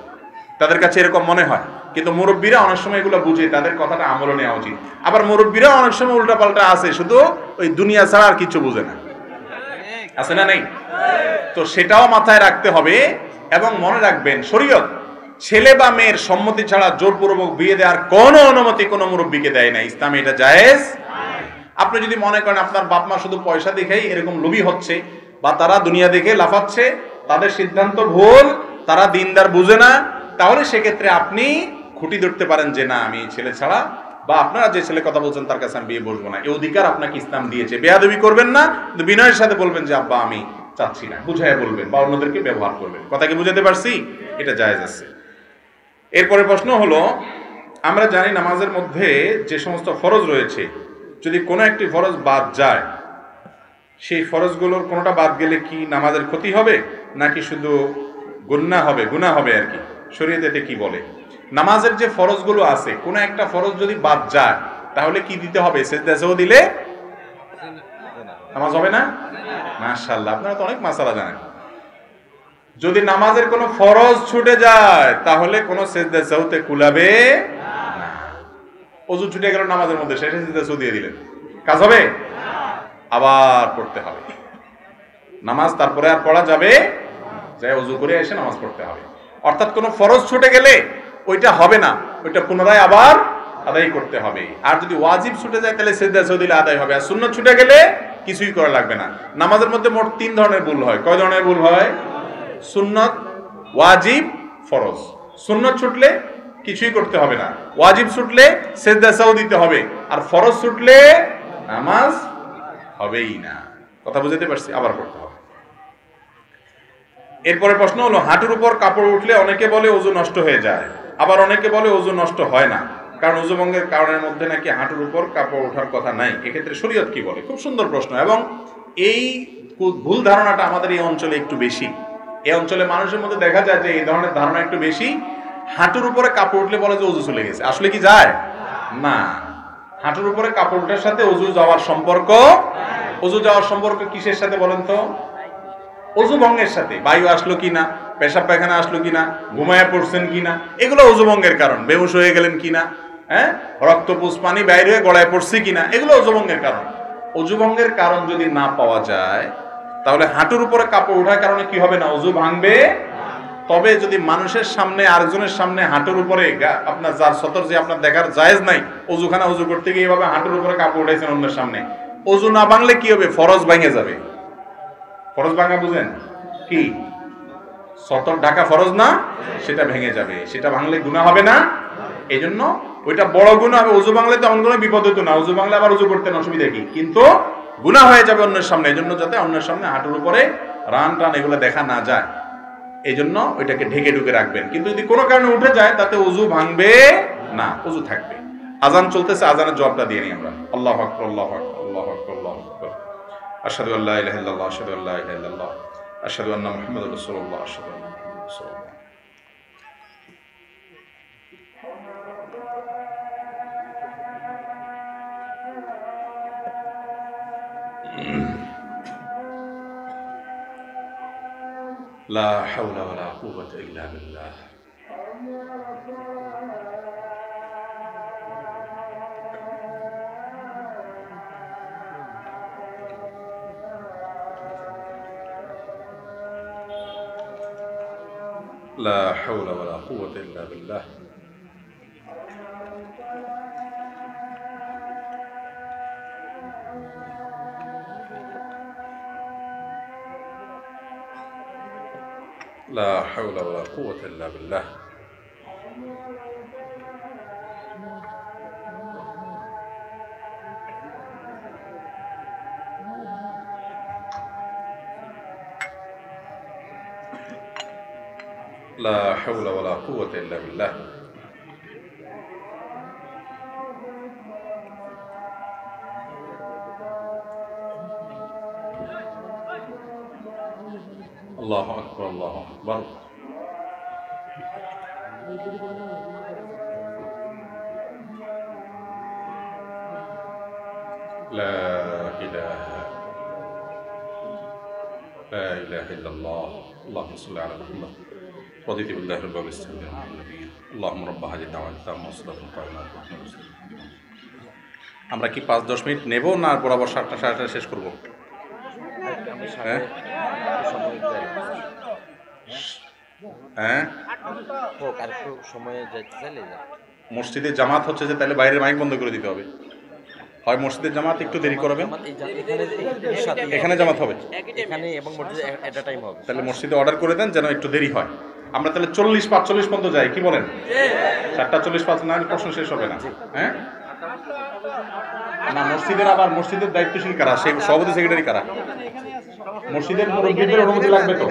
তাদের কাছে এরকম মনে হয়। কিন্তু মুরব্বীরা অনেক সময় এগুলো বুঝে, তাদের কথাটা আমলে নেওয়া উচিত। আবার মুরব্বীরা অনেক সময় উল্টা পাল্টা আছে, শুধু ওই দুনিয়া ছাড়া আর কিছু বুঝে না, আছে না নেই? তো সেটাও মাথায় রাখতে হবে। এবং মনে রাখবেন, শরীয়ত ছেলে বা মেয়ের সম্মতি ছাড়া জোরপূর্বক বিয়ে দেওয়ার কোনো অনুমতি কোনো মুরব্বীকে দেয় না। ইসলামে এটা জায়েজ। আপনি যদি মনে করেন আপনার বাপ মা শুধু পয়সা দেখেই এরকম লোভী হচ্ছে, বা তারা দুনিয়া দেখে লাফাচ্ছে, তাদের সিদ্ধান্ত ভুল, তারা দিনদার বুঝে না, তাহলে সেক্ষেত্রে আপনি খুঁটি ধরতে পারেন যে না, আমি ছেলে ছাড়া, বা আপনারা যে ছেলে কথা বলছেন তার কাছে আমি বিয়ে বসবো না। এই অধিকার আপনাকে ইসলাম দিয়েছে। বেয়াদবি করবেন না, কিন্তু বিনয়ের সাথে বলবেন যে আব্বা আমি চাচ্ছি না, বুঝাইয়া বলবেন, বা অন্যদেরকে ব্যবহার করবেন। কথা কি বুঝাতে পারছি? এটা জায়েজ আছে। এরপরে প্রশ্ন হলো, আমরা জানি নামাজের মধ্যে যে সমস্ত ফরজ রয়েছে, যদি কোনো একটি ফরজ বাদ যায়, সেই ফরজগুলোর কোনোটা বাদ গেলে কি নামাজের ক্ষতি হবে, নাকি শুধু গুনাহ হবে আর কি? শরীয়তে কি বলে? নামাজের যে ফরজগুলো আছে, কোনো একটা ফরজ যদি বাদ যায় তাহলে কি দিতে হবে? সেজদা সাহু দিলে নামাজ হবে না? মাশাআল্লাহ, আপনারা তো অনেক মাসালা জানেন। যদি নামাজের কোনো ফরজ ছুটে যায় তাহলে কোনো সেজদা সাহুতে কুলাবে না। ওযু ছুটে গেল নামাজের মধ্যে, শেষে সেজদা সাহু দিয়ে দিলেন, কাজ হবে? আবার পড়তে হবে নামাজ, তারপরে আর পড়া যাবে, যাই ওযু করে এসে নামাজ পড়তে হবে। অর্থাৎ কোনো ফরজ ছুটে গেলে ওইটা হবে না, ওইটা পুনরায় আবার আদায় করতে হবে। আর যদি ওয়াজিব ছুটে যায় তাহলে সেজদা সাহু দিলে আদায় হবে। আর সুন্নাত ছুটে গেলে কিছুই করা লাগবে না। নামাজের মধ্যে মোট 3 ধরনের ভুল হয়। কয় ধরনের ভুল হয়? সুন্নাত, ওয়াজিব, ফরজ। সুন্নাত ছুটলে কিছুই করতে হবে না, ওয়াজিব ছুটলে সেজদা সাহু দিতে হবে, আর ফরজ ছুটলে নামাজ হবেই না। কথা বুঝতে পারছি? আবার করতে হবে। এরপরে প্রশ্ন হলো, হাঁটুর উপর কাপড় উঠলে অনেকে বলে ওযু নষ্ট হয়ে যায়, আবার অনেকে বলে ওযু নষ্ট হয় না, কারণ ওযু ভঙ্গের কারণের মধ্যে নাকি হাঁটুর উপর কাপড় ওঠার কথা নাই। এক্ষেত্রে শরীয়ত কি বলে? খুব সুন্দর প্রশ্ন। এবং এই ভুল ধারণাটা আমাদের এই অঞ্চলে একটু বেশি। এই অঞ্চলে মানুষের মধ্যে দেখা যায় যে এই ধরনের ধারণা একটু বেশি। হাঁটুর উপরে কাপড় উঠলে বলে যে ওযু চলে গেছে। আসলে কি যায়? না। হাঁটুর উপরে কাপড় ওঠার সাথে ওযু যাওয়ার সম্পর্ক, ওযু যাওয়ার সম্পর্ক কিসের সাথে বলেন তো? ওযু ভঙ্গের সাথে। বায়ু আসলো কিনা, পেশাব পায়খানা আসলো কিনা, ঘুমায়া পড়ছেন কিনা, এগুলো ওযু ভঙ্গের কারণ। বেহুশ হয়ে গেলেন কিনা, রক্তপুষ পানি বাইরে হয়ে গলায় পড়ছে কিনা, এগুলো ওযু ভঙ্গের কারণ। ওযু ভঙ্গের কারণ যদি না পাওয়া যায় তাহলে হাঁটুর উপরে কাপড় ওঠার কারণে কি হবে না? ওযু ভাঙবে তবে যদি মানুষের সামনে আরেকজনের সামনে হাঁটুর উপরে আপনার যার সতর যে আপনার দেখার জায়েজ নাই, অজুখানা অজু করতে গিয়ে এভাবে হাঁটুর উপরে কাপড় উঠাইছেন অন্যের সামনে, অজু না ভাঙলে কি হবে? ফরজ ভেঙে যাবে। ফরজ ভাঙা বুঝেন কি? সতর ঢাকা ফরজ না, সেটা ভেঙে যাবে। সেটা ভাঙলে গুনাহ হবে না, এই জন্য ওইটা বড় গুনাহ হবে। অজু ভাঙলে তেমন কোনো বিপদ হতো না, অজু ভাঙলে আবার অজু করতে অসুবিধা কি? কিন্তু গুনাহ হয়ে যাবে অন্যের সামনে। এই জন্য যাতে অন্যের সামনে হাঁটুর উপরে রান টান এগুলো দেখা না যায়, এই জন্য ওইটাকে ঢেকে ঢুকে রাখবেন। কিন্তু যদি কোনো কারণে উঠে যায় তাতে অজু ভাঙবে না, অজু থাকবে। আজান চলতেছে, আজানের জবাবটা দিয়ে নিই আমরা। আল্লাহু আকবার, আল্লাহু আকবার, আল্লাহু আকবার, আল্লাহু আকবার। আশহাদু আল্লা ইলাহা ইল্লাল্লাহ, আশহাদু আল্লা ইলাহা ইল্লাল্লাহ, আশহাদু আন্না মুহাম্মাদুর রাসূলুল্লাহ, আশহাদু আন্না মুহাম্মাদুর রাসূলুল্লাহ। লা হাওলা ওয়ালা কুওয়াতা ইল্লা বিল্লাহ। লা হাওলা ওয়ালা কুওয়াতা ইল্লা বিল্লাহ। لا حول ولا قوة إلا بالله. لا حول ولا قوة إلا بالله. الله أكبر، الله أكبر. لا إله إلا الله. اللهم صل على محمد. رضيت بالله ربا والإسلام النبي. اللهم رب هذه الدعوة التامة والصلاة القائمة. আমরা কি 5-10 মিনিট নেব না বরাবর 7টা 7:30 শেষ করব? হ্যাঁ হ্যাঁ, মসজিদে জামাত হচ্ছে যে তাহলে বাইরের মাইক বন্ধ করে দিতে হবে। হয় মসজিদের জামাত একটু দেরি করবেন, এখানে জামাত হবে, তাহলে মসজিদে অর্ডার করে দেন যেন একটু দেরি হয়। আমরা তাহলে 40-45 পর্যন্ত যাই, কি বলেন? 7:40-5 না প্রশ্ন শেষ হবে না। হ্যাঁ না, মসজিদের আবার মসজিদের দায়িত্বশীল কারা? সেই সভাপতি সেক্রেটারি কারা? মসজিদের মুরব্বীদের অনুমতি লাগবে তো?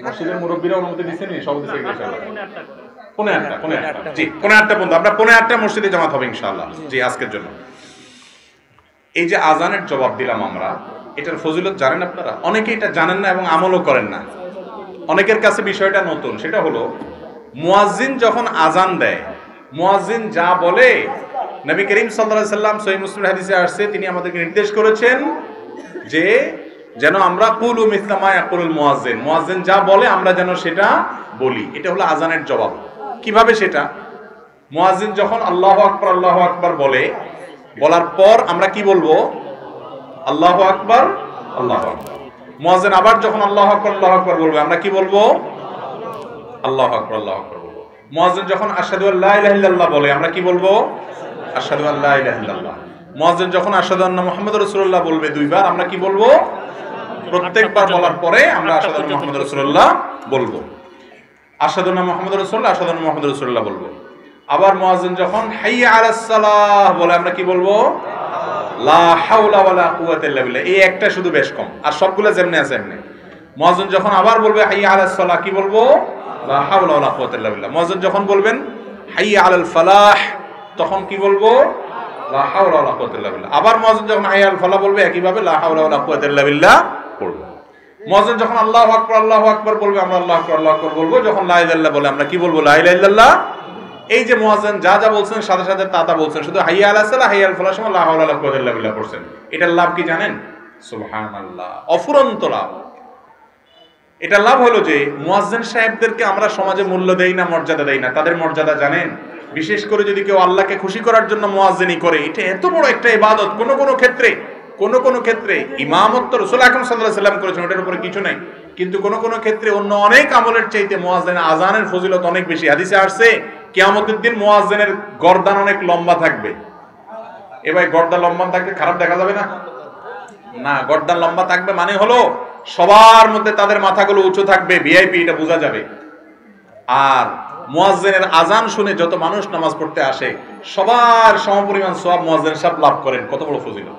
মসজিদের মুরব্বীরা অনুমতি দিচ্ছেন সভাপতি সেক্রেটারি? 8:30 জি, 8:30 পর্যন্ত আমরা 8:30 মসজিদে জামাত হবে ইনশাআল্লাহ। জি, আজকের জন্য এই যে আজানের জবাব দিলাম আমরা, এটার ফজিলত জানেন আপনারা? অনেকে এটা জানেন না এবং আমলও করেন না। অনেকের কাছে বিষয়টা নতুন। সেটা হলো মুয়াজ্জিন যখন আজান দেয়, মুয়াজ্জিন যা বলে, নবী করিম সাল্লাল্লাহু আলাইহি সাল্লাম সহিহ মুসলিম হাদিসে আসছে, তিনি আমাদেরকে নির্দেশ করেছেন যে যেন আমরা কুলু মিসলা মা ইয়াকুলুল মুয়াজ্জিন, মুয়াজ্জিন যা বলে আমরা যেন সেটা বলি। এটা হলো আজানের জবাব। কিভাবে সেটা? মুয়াজ্জিন যখন আল্লাহু আকবার আল্লাহু আকবার বলে, বলার পর আমরা কি বলবো? আল্লাহু আকবার আল্লাহু আকবার। মুয়াজ্জিন আবার যখন আল্লাহু আকবার আল্লাহু আকবার বলবে, আমরা কি বলবো? আল্লাহু আকবার আল্লাহু আকবার বলবো। মুয়াজ্জিন যখন আশহাদু আল্লা ইলাহা ইল্লাল্লাহ বলে, আমরা কি বলবো? আশহাদু আল্লা ইলাহা ইল্লাল্লাহ। মুয়াজ্জিন যখন আশহাদু আন্না মুহাম্মাদুর রাসূলুল্লাহ বলবে দুইবার, আমরা কি বলবো? প্রত্যেকবার বলার পরে আমরা আশহাদু আন্না মুহাম্মাদুর রাসূলুল্লাহ বলবো। আশহাদু আন্না মুহাম্মাদুর রাসূলুল্লাহ, আশহাদু আন্না মুহাম্মাদুর রাসূলুল্লাহ বলবো। আবার মুয়াজ্জিন যখন হাইয়া আলাস সালাহ বলে, আমরা কি বলবো? লা হাওলা ওয়ালা কুওয়াতা ইল্লা বিল্লাহ। এই একটা শুধু বেশ কম, আর সবগুলো যেমনি আছে এমনি। মুয়াজ্জিন যখন আবার বলবে হাইয়া আলাস সালাহ, কি বলবো? লা হাওলা ওয়ালা কুওয়াতা ইল্লা বিল্লাহ। মুয়াজ্জিন যখন বলবেন হাইয়া আলাল ফালাহ, তখন কি বলবো? লা হাওলা ওয়ালা কুওয়াতা ইল্লা বিল্লাহ। আবার মুয়াজ্জিন যখন হাইয়া আলাল ফালাহ বলবে, একই ভাবে লা হাওলা ওয়ালা কুওয়াতা ইল্লা বিল্লাহ পড়ব। মুয়াজ্জিন যখন আল্লাহু আকবার বলবে, আমরা আল্লাহু আকবার বলবো। যখন লা ইলাহা ইল্লাল্লাহ বলে, আমরা কি বলবো? লা ইলাহা ইল্লাল্লাহ। এই যে মুয়াজ্জিন যা যা বলছেন সাথে সাথে তা বলছেন, শুধু হাইয়া আলাস সালাহ হাইয়া আল ফালাহ সময় লা হাওলা ওয়ালা কুওয়াতা ইল্লা বিল্লাহ পড়ছেন। এটার লাভ কি জানেন? সুবহানাল্লাহ, অফুরন্ত লাভ। এটা লাভ হলো যে মুয়াজ্জিন সাহেবদেরকে আমরা সমাজে মূল্য দেই না, মর্যাদা দেই না। তাদের মর্যাদা জানেন? বিশেষ করে যদি কেউ আল্লাহকে খুশি করার জন্য মুয়াজ্জিনি করে, এটা এত বড় একটা ইবাদত। কোন কোন ক্ষেত্রে ইমামত রাসূল আকরাম সাল্লাল্লাহু আলাইহি ওয়াসাল্লাম করেছেন, ওটার উপরে কিছু নাই। কিন্তু কোন কোন ক্ষেত্রে অন্য অনেক আমলের চাইতে মুয়াজ্জিনের আজানের ফজিলত অনেক বেশি। হাদিসে আসছে কিয়ামতের দিন মুয়াজ্জিনের গর্দান অনেক লম্বা থাকবে। এবার গর্দান লম্বা থাকলে খারাপ দেখা যাবে না? না, গর্দান লম্বা থাকবে মানে হলো সবার মধ্যে তাদের মাথাগুলো উঁচু থাকবে, ভিআইপি, এটা বোঝা যাবে। আর মুয়াজ্জিনের আজান শুনে যত মানুষ নামাজ পড়তে আসে সবার সমপরিমাণ সওয়াব মুয়াজ্জিন সাহেব লাভ করেন। কত বড় ফজিলত!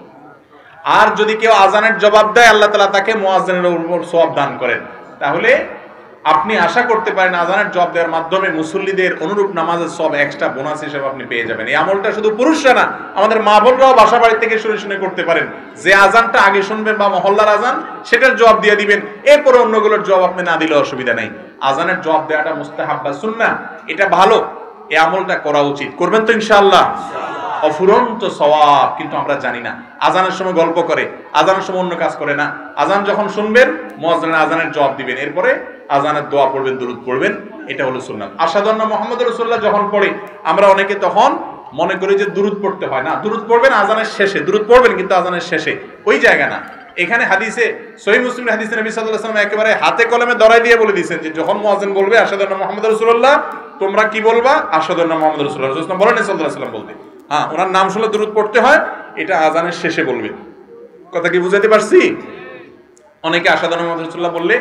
আর যদি কেউ আজানের জবাব দেয় আল্লাহ তাআলা তাকে মুয়াজ্জিনের উপর সওয়াব দান করেন। তাহলে আপনি আশা করতে পারেন আজানের জবাব দেওয়ার মাধ্যমে মুসল্লিদের অনুরূপ নামাজের সওয়াব এক্সট্রা বোনাস হিসেবে আপনি পেয়ে যাবেন। এই আমলটা শুধু পুরুষরা না, আমাদের মা বোনরাও বাসা বাড়ি থেকে শুনে শুনে করতে পারেন। যে আজানটা আগে শুনবেন বা মহল্লার আজান, সেটার জবাব দিয়ে দিবেন, এরপর অন্যগুলোর জবাব আপনি না দিলে অসুবিধা নেই। আজানের জবাব দেওয়াটা মুস্তাহাব বা সুন্নাহ, এটা ভালো, এই আমলটা করা উচিত। করবেন তো ইনশাআল্লাহ? অফুরন্ত সওয়াব। কিন্তু আমরা জানি না, আজানের সময় গল্প করে, আজানের সময় অন্য কাজ করে না। আজান যখন শুনবেন মুয়াজ্জিনের আজানের জবাব দিবেন, এরপরে আজানের দোয়া পড়বেন, দুরূদ পড়বেন, এটা হলো সুন্নাত। আশহাদু আন্না মুহাম্মাদুর রাসূলুল্লাহ যখন পড়ি আমরা অনেকে তখন মনে করি যে দুরূদ পড়তে হয় না। দুরূদ পড়বেন আজানের শেষে, দুরূদ পড়বেন কিন্তু আজানের শেষে, ওই জায়গা না। এখানে হাদিসে, সহিহ মুসলিমের হাদিসে নবী সাল্লাল্লাহু আলাইহি ওয়াসাল্লাম একেবারে হাতে কলমে ধরাই দিয়ে বলে দিয়েছেন যে যখন মুয়াজ্জিন বলবে আশহাদু আন্না মুহাম্মাদুর রাসূলুল্লাহ, তোমরা কি বলবা? আশহাদু আন্না মুহাম্মাদুর রাসূলুল্লাহ। রাসূলুল্লাহ বলেন সাল্লাল্লাহু আলাইহি ওয়াসাল্লাম বলতে, হ্যাঁ, ওনার নাম শুনলে দুরূদ পড়তে হয়, এটা আজানের শেষে বলবে। কথা কি বুঝাতে পারছি? অনেকে আশহাদু আন্না মুহাম্মাদুর রাসূলুল্লাহ বললে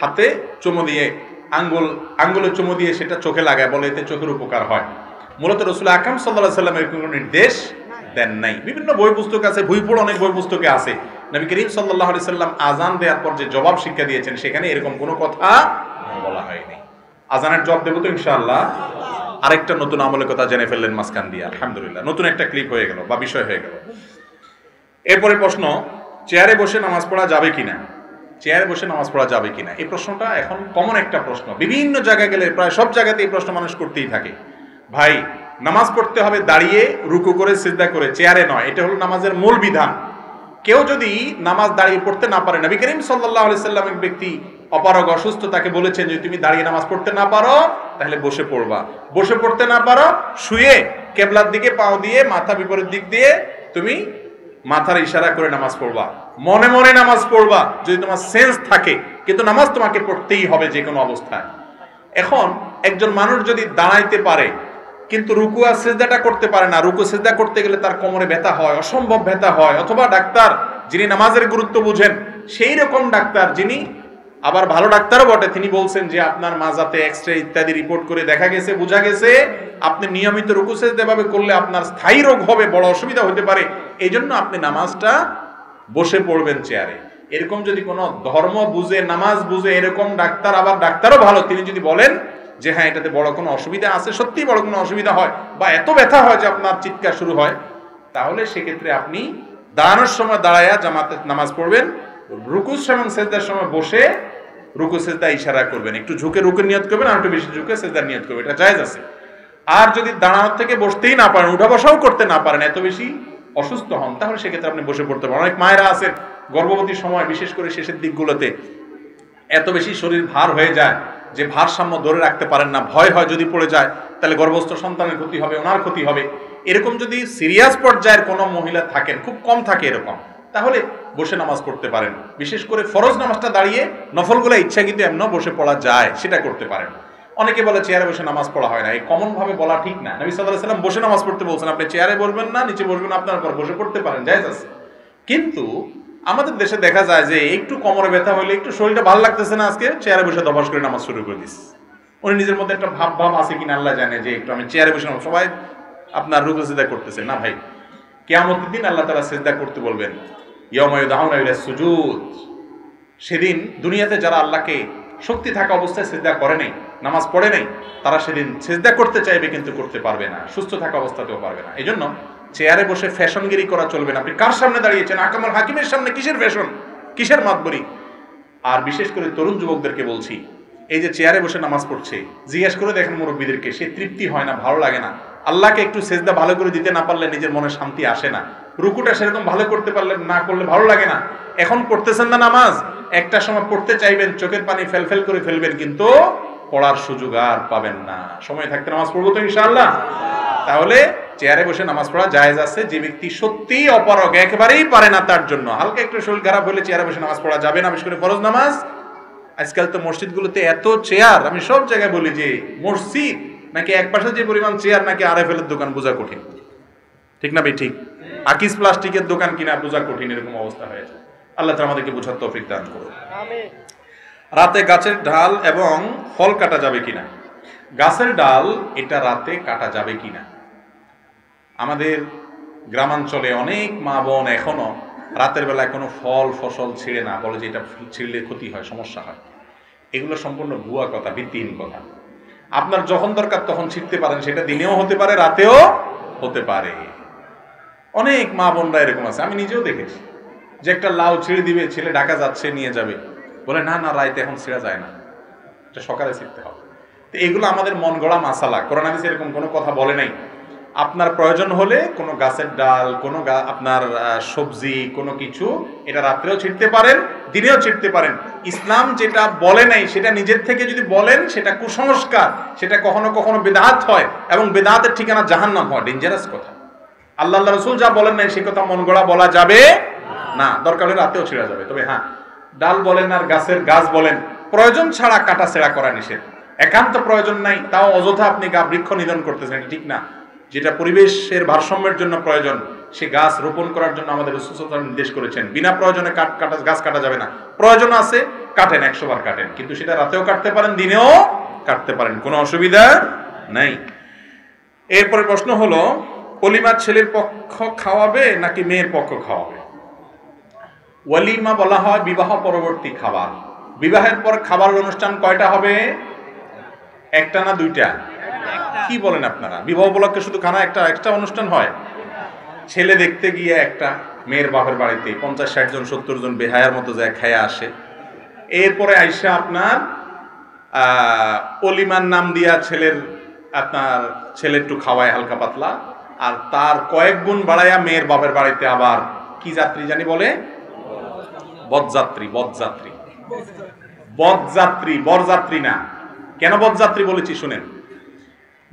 হাতে চুমু দিয়ে, আঙ্গুলে চুমু দিয়ে সেটা চোখে লাগায়, বলে এতে চোখের উপকার হয়। মূলত রাসূল আকরাম সাল্লাল্লাহু আলাইহি ওয়াসাল্লাম এর কোনো নির্দেশ দেন নাই। বিভিন্ন বই পুস্তক আছে, ভুইপড় অনেক বই পুস্তকে আছে। নবী করিম সাল্লাল্লাহু আলাইহি ওয়াসাল্লাম আজান দেওয়ার পর যে জবাব শিক্ষা দিয়েছেন সেখানে এরকম কোনো কথা বলা হয়নি। আজানের জবাব দেব তো ইনশাআল্লাহ। আরেকটা নতুন আমলের কথা জেনে ফেললেন মাঝখান দিয়ে, আলহামদুলিল্লাহ, নতুন একটা ক্লিপ হয়ে গেল বা বিষয় হয়ে গেল। এরপরে প্রশ্ন, চেয়ারে বসে নামাজ পড়া যাবে কিনা? চেয়ারে বসে নামাজ পড়া যাবে কিনা, এই প্রশ্নটা এখন কমন একটা প্রশ্ন। বিভিন্ন জায়গায় গেলে প্রায় সব জায়গাতে এই প্রশ্ন মানুষ করতেই থাকে। ভাই, নামাজ পড়তে হবে দাঁড়িয়ে, রুকু করে, সিজদা করে, চেয়ারে নয়। এটা হলো নামাজের মূল বিধান। কেউ যদি নামাজ দাঁড়িয়ে পড়তে না পারে, নবী করিম সাল্লাল্লাহু আলাইহি ওয়াসাল্লাম এক ব্যক্তি অপারগ অসুস্থ, তাকে বলেছেন যে তুমি দাঁড়িয়ে নামাজ পড়তে না পারো তাহলে বসে পড়বা, বসে পড়তে না পারো শুয়ে কেবলার দিকে পাও দিয়ে, মাথা বিপরীত দিক দিয়ে তুমি মাথার ইশারা করে নামাজ পড়বা, মনে মনে নামাজ পড়বা যদি তোমার সেন্স থাকে, কিন্তু নামাজ তোমাকে পড়তেই হবে যে কোনো অবস্থায়। এখন একজন মানুষ যদি দাঁড়াইতে পারে কিন্তু রুকু আর সিজদাটা করতে পারে না, রুকু সিজদা করতে গেলে তার কোমরে ব্যথা হয়, অসম্ভব ব্যথা হয়, অথবা ডাক্তার যিনি নামাজের গুরুত্ব বুঝেন সেই রকম ডাক্তার, যিনি আবার ভালো ডাক্তারও বটে, তিনি বলছেন যে আপনার মাজাতে এক্সরে ইত্যাদি রিপোর্ট করে দেখা গেছে, বোঝা গেছে আপনি নিয়মিত রুকু সিজদা ভাবে করলে আপনার স্থায়ী রোগ হবে, বড় অসুবিধা হতে পারে, এই জন্য আপনি নামাজটা বসে পড়বেন চেয়ারে। এরকম যদি কোনো ধর্ম বুঝে, নামাজ বুঝে এরকম ডাক্তার, আবার ডাক্তারও ভালো, তিনি যদি বলেন যে হ্যাঁ এটাতে বড় কোনো অসুবিধা আছে, সত্যি বড় কোনো অসুবিধা হয় বা এত ব্যথা হয় যে আপনার চিৎকার শুরু হয়, তাহলে সেক্ষেত্রে আপনি দাঁড়ানোর সময় দাঁড়ায়া জামাতে নামাজ পড়বেন, রুকুর সময় সিজদার সময় বসে রুকু সিজদা ইশারা করবেন, একটু ঝুঁকে রুকুর নিয়ত করবেন আর একটু বেশি ঝুঁকে সিজদার নিয়ত করবেন, এটা জায়েজ আছে। আর যদি দাঁড়ানোর থেকে বসতেই না পারেন, উঠা বসাও করতে না পারেন, এত বেশি অসুস্থ হন, তাহলে সেক্ষেত্রে আপনি বসে পড়তে পারেন। অনেক মায়েরা আছেন গর্ভবতীর সময়, বিশেষ করে শেষের দিকগুলোতে এত বেশি শরীর ভার হয়ে যায় যে ভারসাম্য ধরে রাখতে পারেন না, ভয় হয় যদি পড়ে যায় তাহলে গর্ভস্থ সন্তানের ক্ষতি হবে, ওনার ক্ষতি হবে। এরকম যদি সিরিয়াস পর্যায়ের কোনো মহিলা থাকেন, খুব কম থাকে এরকম, তাহলে বসে নামাজ পড়তে পারেন। বিশেষ করে ফরজ নামাজটা দাঁড়িয়ে, নফলগুলো ইচ্ছা কিন্তু এমন বসে পড়া যায়, সেটা করতে পারেন। অনেকে বলে চেয়ারে বসে নামাজ পড়া হয় না, এই কমন ভাবে বলা ঠিক না। নবী সাল্লাল্লাহু আলাইহি ওয়াসাল্লাম বসে নামাজ পড়তে বলছেন, আপনি চেয়ারে বসবেন না, নিচে বসবেন, আপনার পর বসে পড়তে পারেন, জায়েজ আছে। কিন্তু আমাদের দেশে দেখা যায় যে একটু কোমরে ব্যথা হলে, একটু শরীরটা ভালো লাগতেছে না আজকে, চেয়ারে বসে দবাস করে নামাজ শুরু করে দিস। উনি নিজের মধ্যে একটা ভাব আছে কিনা আল্লাহ জানে যে একটু আমি চেয়ারে বসে, সবাই আপনার রুকু সিজদা করতেছে না। ভাই, কিয়ামতের দিন আল্লাহ তাআলা সিজদা করতে বলবেন, ইয়াউমা ইউদআউনা ইলা সুজুদ। সেদিন দুনিয়াতে যারা আল্লাহকে শক্তি থাকা অবস্থায় সিজদা করে নাই, নামাজ পড়ে নাই, তারা সেদিন সিজদা করতে চাইবে কিন্তু করতে পারবে না, সুস্থ থাকা অবস্থাতেও পারবে না। এই জন্য চেয়ারে বসে ফ্যাশনগিরি করা চলবে না। আপনি কার সামনে দাঁড়িয়েছেন? আকামুল হাকিমের সামনে, কিসের ফ্যাশন, কিসের মাতবরি? আর বিশেষ করে তরুণ যুবকদেরকে বলছি, এই যে চেয়ারে বসে নামাজ পড়ছে, জিজ্ঞেস করে দেখেন মুরব্বীদেরকে, সে তৃপ্তি হয় না, ভালো লাগে না। আল্লাহকে একটু সেজদা ভালো করে দিতে না পারলে নিজের মনে শান্তি আসে না, রুকুটা সেরকম ভালো করতে পারলে না করলে ভালো লাগে না। এখন পড়তেছেন না নামাজ, একটা সময় পড়তে চাইবেন, চোখের পানি ফেলফেল করে ফেলবেন, কিন্তু পড়ার সুযোগ আর পাবেন না। সময় থাকতে নামাজ পড়বো তো ইনশাআল্লাহ। তাহলে চেয়ারে বসে নামাজ পড়া জায়েজ আছে। যে ব্যক্তি সত্যিই অপারগ, একেবারেই পারে না, তার জন্য হালকা একটু শরীর খারাপ হলে চেয়ারে বসে নামাজ পড়া যাবে না, বিশেষ করে ফরজ নামাজ। আজকাল তো মসজিদগুলোতে এত চেয়ার, আমি সব জায়গায় বলি যে মসজিদ নাকি এক পাশে যে পরিমাণ চেয়ার নাকি RFL এর দোকান বোঝা কঠিন, ঠিক না ভাই? ঠিক। আকিস প্লাস্টিকের দোকান কিনা বোঝা কঠিন, এরকম অবস্থা হয়েছে। আল্লাহ তাআলা আমাদেরকে বোঝার তৌফিক দান করুন। আমিন। রাতে গাছের ডাল এবং ফল কাটা যাবে কিনা? গাছের ডাল এটা রাতে কাটা যাবে কিনা? আমাদের গ্রামাঞ্চলে অনেক মা বোন এখনো রাতের বেলায় কোনো ফল ফসল ছিঁড়ে না, বলে যে এটা ছিঁড়লে ক্ষতি হয়, সমস্যা হয়। এগুলো সম্পূর্ণ ভুয়া কথা, ভিত্তিহীন কথা। আপনার যখন দরকার তখন ছিঁড়তে পারেন, সেটা দিনেও হতে পারে, রাতেও হতে পারে। অনেক মা বোনরা এরকম আছে, আমি নিজেও দেখেছি যে একটা লাউ ছিঁড়ে দিবে, ছেলে ঢাকা যাচ্ছে নিয়ে যাবে, বলে না না রাইতে এখন ছিঁড়া যায় না, এটা সকালে ছিঁড়তে হবে। তো এগুলো আমাদের মন গড়া মাসালা, কোরআন হাদিসে এরকম কোনো কথা বলে নাই। আপনার প্রয়োজন হলে কোনো গাছের ডাল, কোনো আপনার সবজি, কোনো কিছু এটা রাত্রেও ছিঁড়তে পারেন, দিনেও ছিঁড়তে পারেন। ইসলাম যেটা বলে নাই সেটা নিজের থেকে যদি বলেন সেটা কুসংস্কার, সেটা কখনো কখনো বেদাত হয় এবং বেদাতের ঠিকানা জাহান্নাম হয়, ডেঞ্জারাস কথা। আল্লাহ রাসূল যা বলেন নাই সে কথা মন গড়া বলা যাবে না, দরকার হলে রাতেও ছিঁড়া যাবে। তবে হ্যাঁ, ডাল বলেন আর গাছ বলেন, প্রয়োজন ছাড়া কাটা ছেঁড়া করা নিষেধ। একান্ত প্রয়োজন নাই তাও অযথা আপনি বৃক্ষ নিধন করতেছেন, এটা ঠিক না। যেটা পরিবেশের ভারসাম্যের জন্য প্রয়োজন সে গাছ রোপণ করার জন্য আমাদের রাসূল সাল্লাল্লাহু আলাইহি ওয়াসাল্লাম নির্দেশ করেছেন। বিনা প্রয়োজনে গাছ কাটা যাবে না। প্রয়োজন আছে কাটেন, 100 বার কাটেন, কিন্তু সেটা রাতেও কাটতে পারেন, দিনেও কাটতে পারেন, কোনো অসুবিধা নাই। এরপরে প্রশ্ন হলো, ওলিমা ছেলের পক্ষ খাওয়াবে নাকি মেয়ের পক্ষ খাওয়াবে? ওয়ালিমা বলা হয় বিবাহ পরবর্তী খাবার। বিবাহের পর খাবার অনুষ্ঠান কয়টা হবে? একটা না দুইটা? কি বলেন আপনারা? বিবাহ উপলক্ষে শুধু খানা একটা অনুষ্ঠান হয়? ছেলে দেখতে গিয়ে একটা মেয়ের বাপের বাড়িতে 50-60 জন 70 জন বেহায়ার মতো যায় খায়া আসে। এরপরে আইসা আপনার অলিমার নাম দিয়া ছেলে একটু খাওয়ায় হালকা পাতলা, আর তার কয়েক গুণ বাড়াইয়া মেয়ের বাপের বাড়িতে আবার কি যাত্রী জানি বলে, বরযাত্রী না। কেন বরযাত্রী বলেছি শুনেন।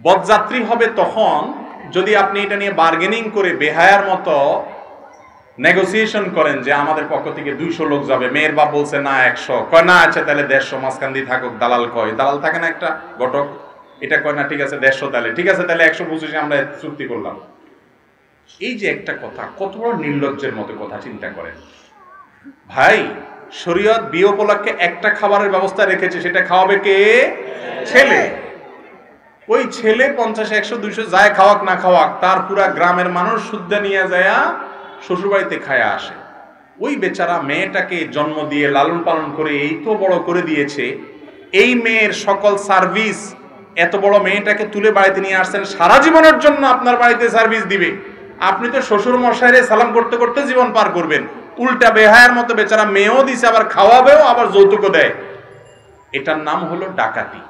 বরযাত্রী হবে তখন যদি আপনি এটা নিয়ে বার্গেনিং করে বেহায়ার মতো নেগোসিয়েশন করেন যে আমাদের পক্ষ থেকে 200 লোক যাবে, মেয়ের বাপ বলছে না 100, কয় না আচ্ছা তাহলে 150, মাঝখান দিয়ে থাকুক, দালাল কয়, দালাল থাকে না একটা ঘটক, এটা কয় না ঠিক আছে 150, তাহলে ঠিক আছে তাহলে 125 আমরা চুক্তি করলাম। এই যে একটা কথা, কত বড় নির্লজ্জের মতো কথা, চিন্তা করেন ভাই। শরীয়ত বিয়ে উপলক্ষে একটা খাবারের ব্যবস্থা রেখেছে, সেটা খাওয়াবে কে? ছেলে। ওই ছেলে 50, 100, 200 যায় খাওয়াক না খাওয়াক, তার পুরা গ্রামের মানুষ শুদ্ধ নিয়ে যায় শ্বশুরবাড়িতে খায়া আসে। ওই বেচারা মেয়েটাকে জন্ম দিয়ে লালন পালন করে এই তো বড় করে দিয়েছে, এই মেয়ের সকল সার্ভিস, এত বড় মেয়েটাকে তুলে বাড়িতে নিয়ে আসছেন, সারা জীবনের জন্য আপনার বাড়িতে সার্ভিস দিবে। আপনি তো শ্বশুর মশাইরে সালাম করতে করতে জীবন পার করবেন, উল্টা বেহায়ার মতো বেচারা মেয়েও দিছে, আবার খাওয়াবেও, আবার যৌতুকও দেয়। এটার নাম হলো ডাকাতি।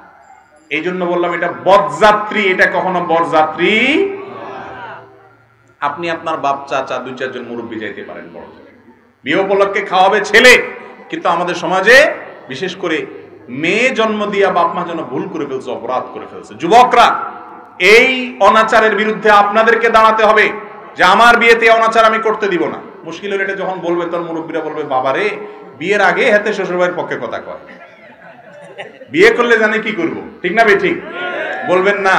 এই জন্য বললাম এটা বরযাত্রী, এটা কখনো বরযাত্রী। আপনি আপনার বাপ চাচা 2-4 জন মুরব্বী যাইতে পারেন, বড় বিয়ে উপলক্ষে খাওয়াবে ছেলে, কিন্তু আমাদের সমাজে বিশেষ করে মেয়ে জন্ম দিয়া বাপ মা যেন ভুল করে ফেলছে, অপরাধ করে ফেলছে। যুবকরা, এই অনাচারের বিরুদ্ধে আপনাদেরকে দাঁড়াতে হবে যে আমার বিয়েতে অনাচার আমি করতে দিব না। মুশকিল হলে এটা যখন বলবে তোর মুরব্বীরা বলবে বাবারে বিয়ের আগে হাতে শ্বশুরবাড়ির পক্ষে কথা কয়, বিয়ে করলে জানে কি করব, ঠিক না ভাই? ঠিক বলবেন না।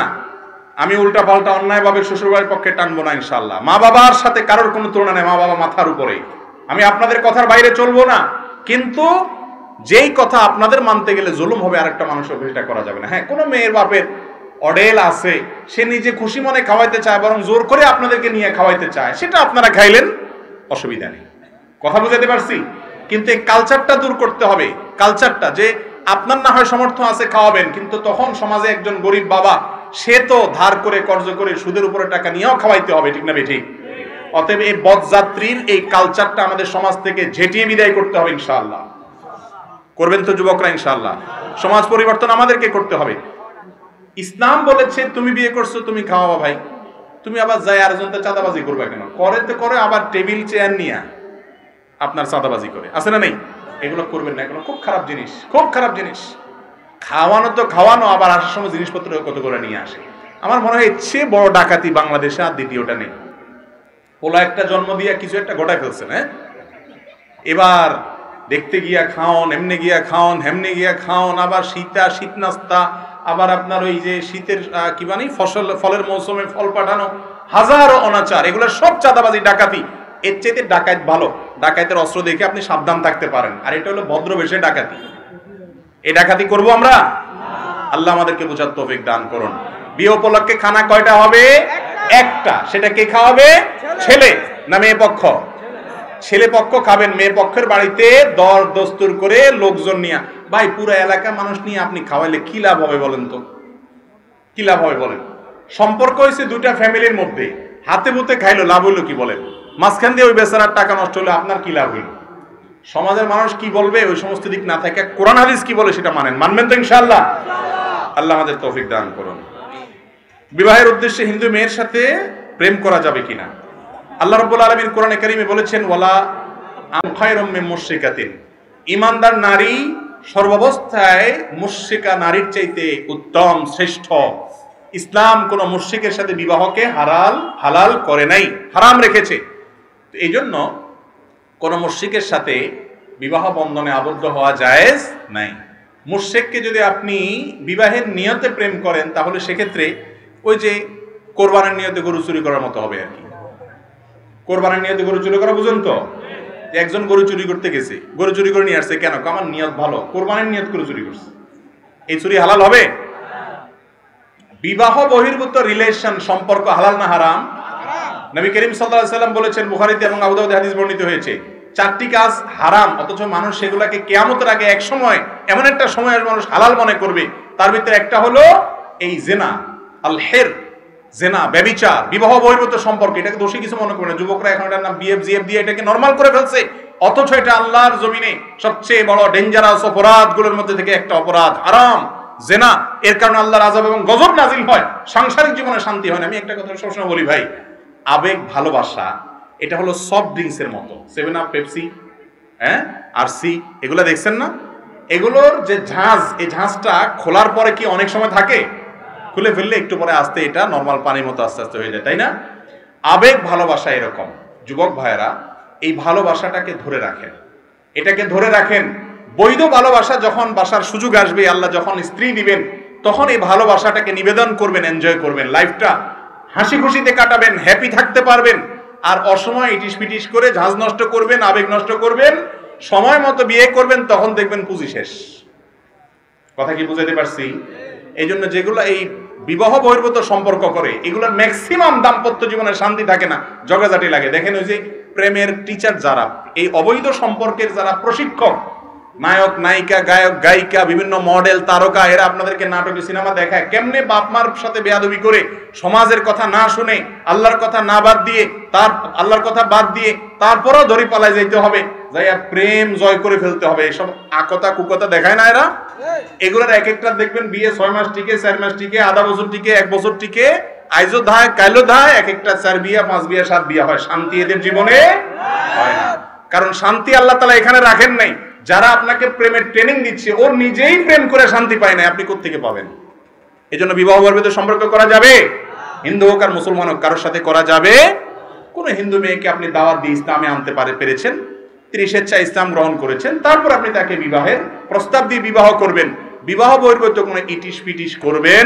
আমি উল্টা পাল্টা অন্যায় ভাবে শ্বশুরবাড়ির পক্ষে টানবো না ইনশাআল্লাহ। মা বাবার সাথে কারোর কোনো তুলনা নেই, মা বাবা মাথার উপরে। আমি আপনাদের কথার বাইরে চলবো না, কিন্তু যেই কথা আপনাদের মানতে গেলে জুলুম হবে আরেকটা মানুষের উপর, এটা করা যাবে না। হ্যাঁ, কোনো মেয়ের বাপের অডেল আছে, সে নিজে খুশি মনে খাওয়াইতে চায়, বরং জোর করে আপনাদেরকে নিয়ে খাওয়াইতে চায়, সেটা আপনারা খাইলেন, অসুবিধা নেই। কথা বুঝাতে পারছি? কিন্তু এই কালচারটা দূর করতে হবে। কালচারটা যে আপনার না হয় সামর্থ্য আছে খাওয়াবেন, কিন্তু তখন সমাজে একজন গরিব বাবা, সে তো ধার করে কর্জ করে সুদের উপরে টাকা নিয়েও খাওয়াইতে হবে, ঠিক না ভাই? ঠিক। অতএব এই বদযাত্রীর এই কালচারটা আমাদের সমাজ থেকে ঝেঁটিয়ে বিদায় করতে হবে ইনশাআল্লাহ। করবেন তো যুবকরা ইনশাআল্লাহ? সমাজ পরিবর্তন আমাদেরকে করতে হবে। ইসলাম বলেছে তুমি বিয়ে করছো তুমি খাওয়াবা ভাই, তুমি আবার যাই আরেকজনকে চাঁদাবাজি করবে কেন? করে তো করে, আবার টেবিল চেয়ার নিয়ে আপনার চাঁদাবাজি করে, আছে না নেই? এগুলো করবেন না, এগুলো খুব খারাপ জিনিস, খুব খারাপ জিনিস। খাওয়ানো তো খাওয়ানো, আবার আসার সময় জিনিসপত্র কত করে নিয়ে আসে। আমার মনে হয় এর চেয়ে বড় ডাকাতি বাংলাদেশে আর দ্বিতীয়টা নেই। পোলা একটা জন্ম দিয়ে কিছু একটা ঘটায় ফেলছেন। হ্যাঁ, এবার দেখতে গিয়া খাওন, এমনি গিয়া খাওন, হেমনি গিয়া খাওন, আবার শীত নাস্তা, আবার আপনার ওই যে শীতের কি বানি ফলের মৌসুমে ফল পাঠানো, হাজারো অনাচার, এগুলো সব চাঁদাবাজি ডাকাতি। এর চাইতে ডাকাত ভালো, ডাকাতের অস্ত্র দেখে আপনি সাবধান থাকতে পারেন। আর এটা হলো ভদ্রবেশে ডাকাতি। এই ডাকাতি করবো আমরা? আল্লাহ আমাদেরকে বোঝার তৌফিক দান করুন। বিয়ে উপলক্ষে খানা কয়টা হবে? একটা। সেটা কে খাওয়াবে? ছেলে না মেয়ে পক্ষ? ছেলে পক্ষ খাবেন। মেয়ে পক্ষের বাড়িতে দর দস্তুর করে লোকজন নিয়ে, ভাই পুরো এলাকা মানুষ নিয়ে আপনি খাওয়াইলে কি লাভ হবে বলেন তো? কি লাভ হবে বলেন? সম্পর্ক হয়েছে দুইটা ফ্যামিলির মধ্যে, হাতে বুতে খাইলো, লাভ হইলো কি বলেন? মাঝখান দিয়ে ওই বেচারার টাকা নষ্ট হলো, আপনার কি লাভ হইল? সমাজের মানুষ কি বলবে ওই সমস্ত দিক না থাকে, কোরআন হাদিস কি বলে সেটা মানবেন তো ইনশাআল্লাহ? আল্লাহ আমাদের তৌফিক দান করুন। বিবাহের উদ্দেশ্যে হিন্দু মেয়ের সাথে প্রেম করা যাবে কিনা? আল্লাহ রাব্বুল আলামিন কোরআনে কারীমে বলেছেন, ওয়ালা খায়রুম মিন মুশরিকাতিন, ঈমানদার নারী সর্বাবস্থায় মুশরিকা নারীর চাইতে উত্তম, শ্রেষ্ঠ। ইসলাম কোন মুশরিকের সাথে বিবাহকে হালাল করে নাই, হারাম রেখেছে। এই জন্য কোন মুশরিকের সাথে বিবাহ বন্ধনে আবদ্ধ হওয়া জায়েজ নাই। মুশরিককে যদি আপনি বিবাহের নিয়তে প্রেম করেন, তাহলে সেক্ষেত্রে ওই যে কোরবানের নিয়তে গরু চুরি করার মতো হবে আর কি। কোরবানের নিয়তে গরু চুরি করা বুঝুন তো? একজন গরু চুরি করতে গেছে, গরু চুরি করে নিয়ে আসছে, কেন? আমার নিয়ত ভালো, কোরবানের নিয়ত করে চুরি করছে, এই চুরি হালাল হবে? বিবাহ বহির্ভূত রিলেশন, সম্পর্ক হালাল না হারাম? নবী করিম সাল্লাল্লাহু আলাইহি ওয়াসাল্লাম বলেছেন, বুখারীতে এবং আবু দাউদে হাদিস বর্ণিত হয়েছে, 4টি কাজ হারাম, অথচ মানুষ সেগুলোকে কিয়ামতের আগে এক সময়, এমন একটা সময় মানুষ হালাল মনে করবে। তার ভিতরে একটা হলো এই জিনা, আল হের, জিনা, ব্যভিচার, বিবাহ বহির্ভূত সম্পর্ক। এটাকে দোষী কিছু মনে করে না, যুবকরা এখন এটার নাম বিএফ জিএফ দিয়ে এটাকে নরমাল করে ফেলছে, অথচ এটা আল্লাহর জমিনে সবচেয়ে বড় ডেঞ্জারাস অপরাধগুলোর মধ্যে থেকে একটা অপরাধ, হারাম, জিনা। এর কারণে আল্লাহর আযাব এবং গজব নাজিল হয়, সাংসারিক জীবনে শান্তি হয় না। আমি একটা কথা সবসময় বলি ভাই, আবেগ ভালোবাসা এটা হলো সফট ড্রিঙ্কস এর মতো, 7 আপ, পেপসি, আরসি, এগুলো দেখছেন না? এগুলোর যে ঝাঁজ, এই ঝাঁজটা খোলার পরে কি অনেক সময় থাকে? খুলে ফেললে একটু পরে আস্তে এটা নর্মাল পানির মতো আস্তে আস্তে হয়ে যায়, তাই না? আবেগ ভালোবাসা এরকম। যুবক ভাইয়েরা, এই ভালোবাসাটাকে ধরে রাখেন, এটাকে ধরে রাখেন। বৈধ ভালোবাসা যখন বাসার সুযোগ আসবে, আল্লাহ যখন স্ত্রী দিবেন, তখন এই ভালোবাসাটাকে নিবেদন করবেন, এনজয় করবেন, লাইফটা হাসি খুশিতে কাটাবেন, হ্যাপি থাকতে পারবেন। আর অসময় ইটিস পিটিস করে ঝাঁজ নষ্ট করবেন, আবেগ নষ্ট করবেন, সময় মতো বিয়ে করবেন, তখন দেখবেন পুঁজি শেষ। কথা কি বুঝাতে পারছি? এই জন্য যেগুলো এই বিবাহ বহির্ভূত সম্পর্ক করে, এগুলোর ম্যাক্সিমাম দাম্পত্য জীবনে শান্তি থাকে না, ঝগড়াঝাটি লাগে। দেখেন ওই যে প্রেমের টিচার যারা, এই অবৈধ সম্পর্কের যারা প্রশিক্ষক, নায়ক নায়িকা, গায়ক গায়িকা, বিভিন্ন মডেল তারকা, এরা আপনাদেরকে নাটকে সিনেমা দেখায় কেমনে বাপ মার সাথে বেয়াদবি করে, সমাজের কথা না শুনে, আল্লাহর কথা না বাদ দিয়ে, আল্লাহর কথা বাদ দিয়ে তারপরও ধরি পালায় যাইতে হবে, যাইয়া প্রেম জয় করে ফেলতে হবে। এসব আকতা কুকতা দেখায় না এরা। এগুলোর এক একটা দেখবেন বিয়ে 6 মাস টিকে, 4 মাস টিকে, আধা বছর টিকে, 1 বছর টিকে, আইজো ধায় কাইলো ধায়, এক একটা 4 বিয়া 5 বিয়া 7 বিয়া হয়। শান্তি এদের জীবনে হয় না, কারণ শান্তি আল্লাহ তাআলা এখানে রাখেন নাই। যারা আপনাকে প্রেমের ট্রেনিং দিচ্ছে, ওর নিজেই প্রেম করে শান্তি পায় না, আপনি কোত্থেকে পাবেন? এই জন্য বিবাহ বহির্ভূত সম্পর্ক করা যাবে, হিন্দু হোক আর মুসলমান হোক, কারোর সাথে করা যাবে। কোন হিন্দু মেয়েকে আপনি দাওয়াত দিয়ে ইসলামে আনতে পেরেছেন, তিনি স্বেচ্ছায় ইসলাম গ্রহণ করেছেন, তারপর আপনি তাকে বিবাহের প্রস্তাব দিয়ে বিবাহ করবেন। বিবাহ বহির্ভূত কোনো ইটিস পিটিস করবেন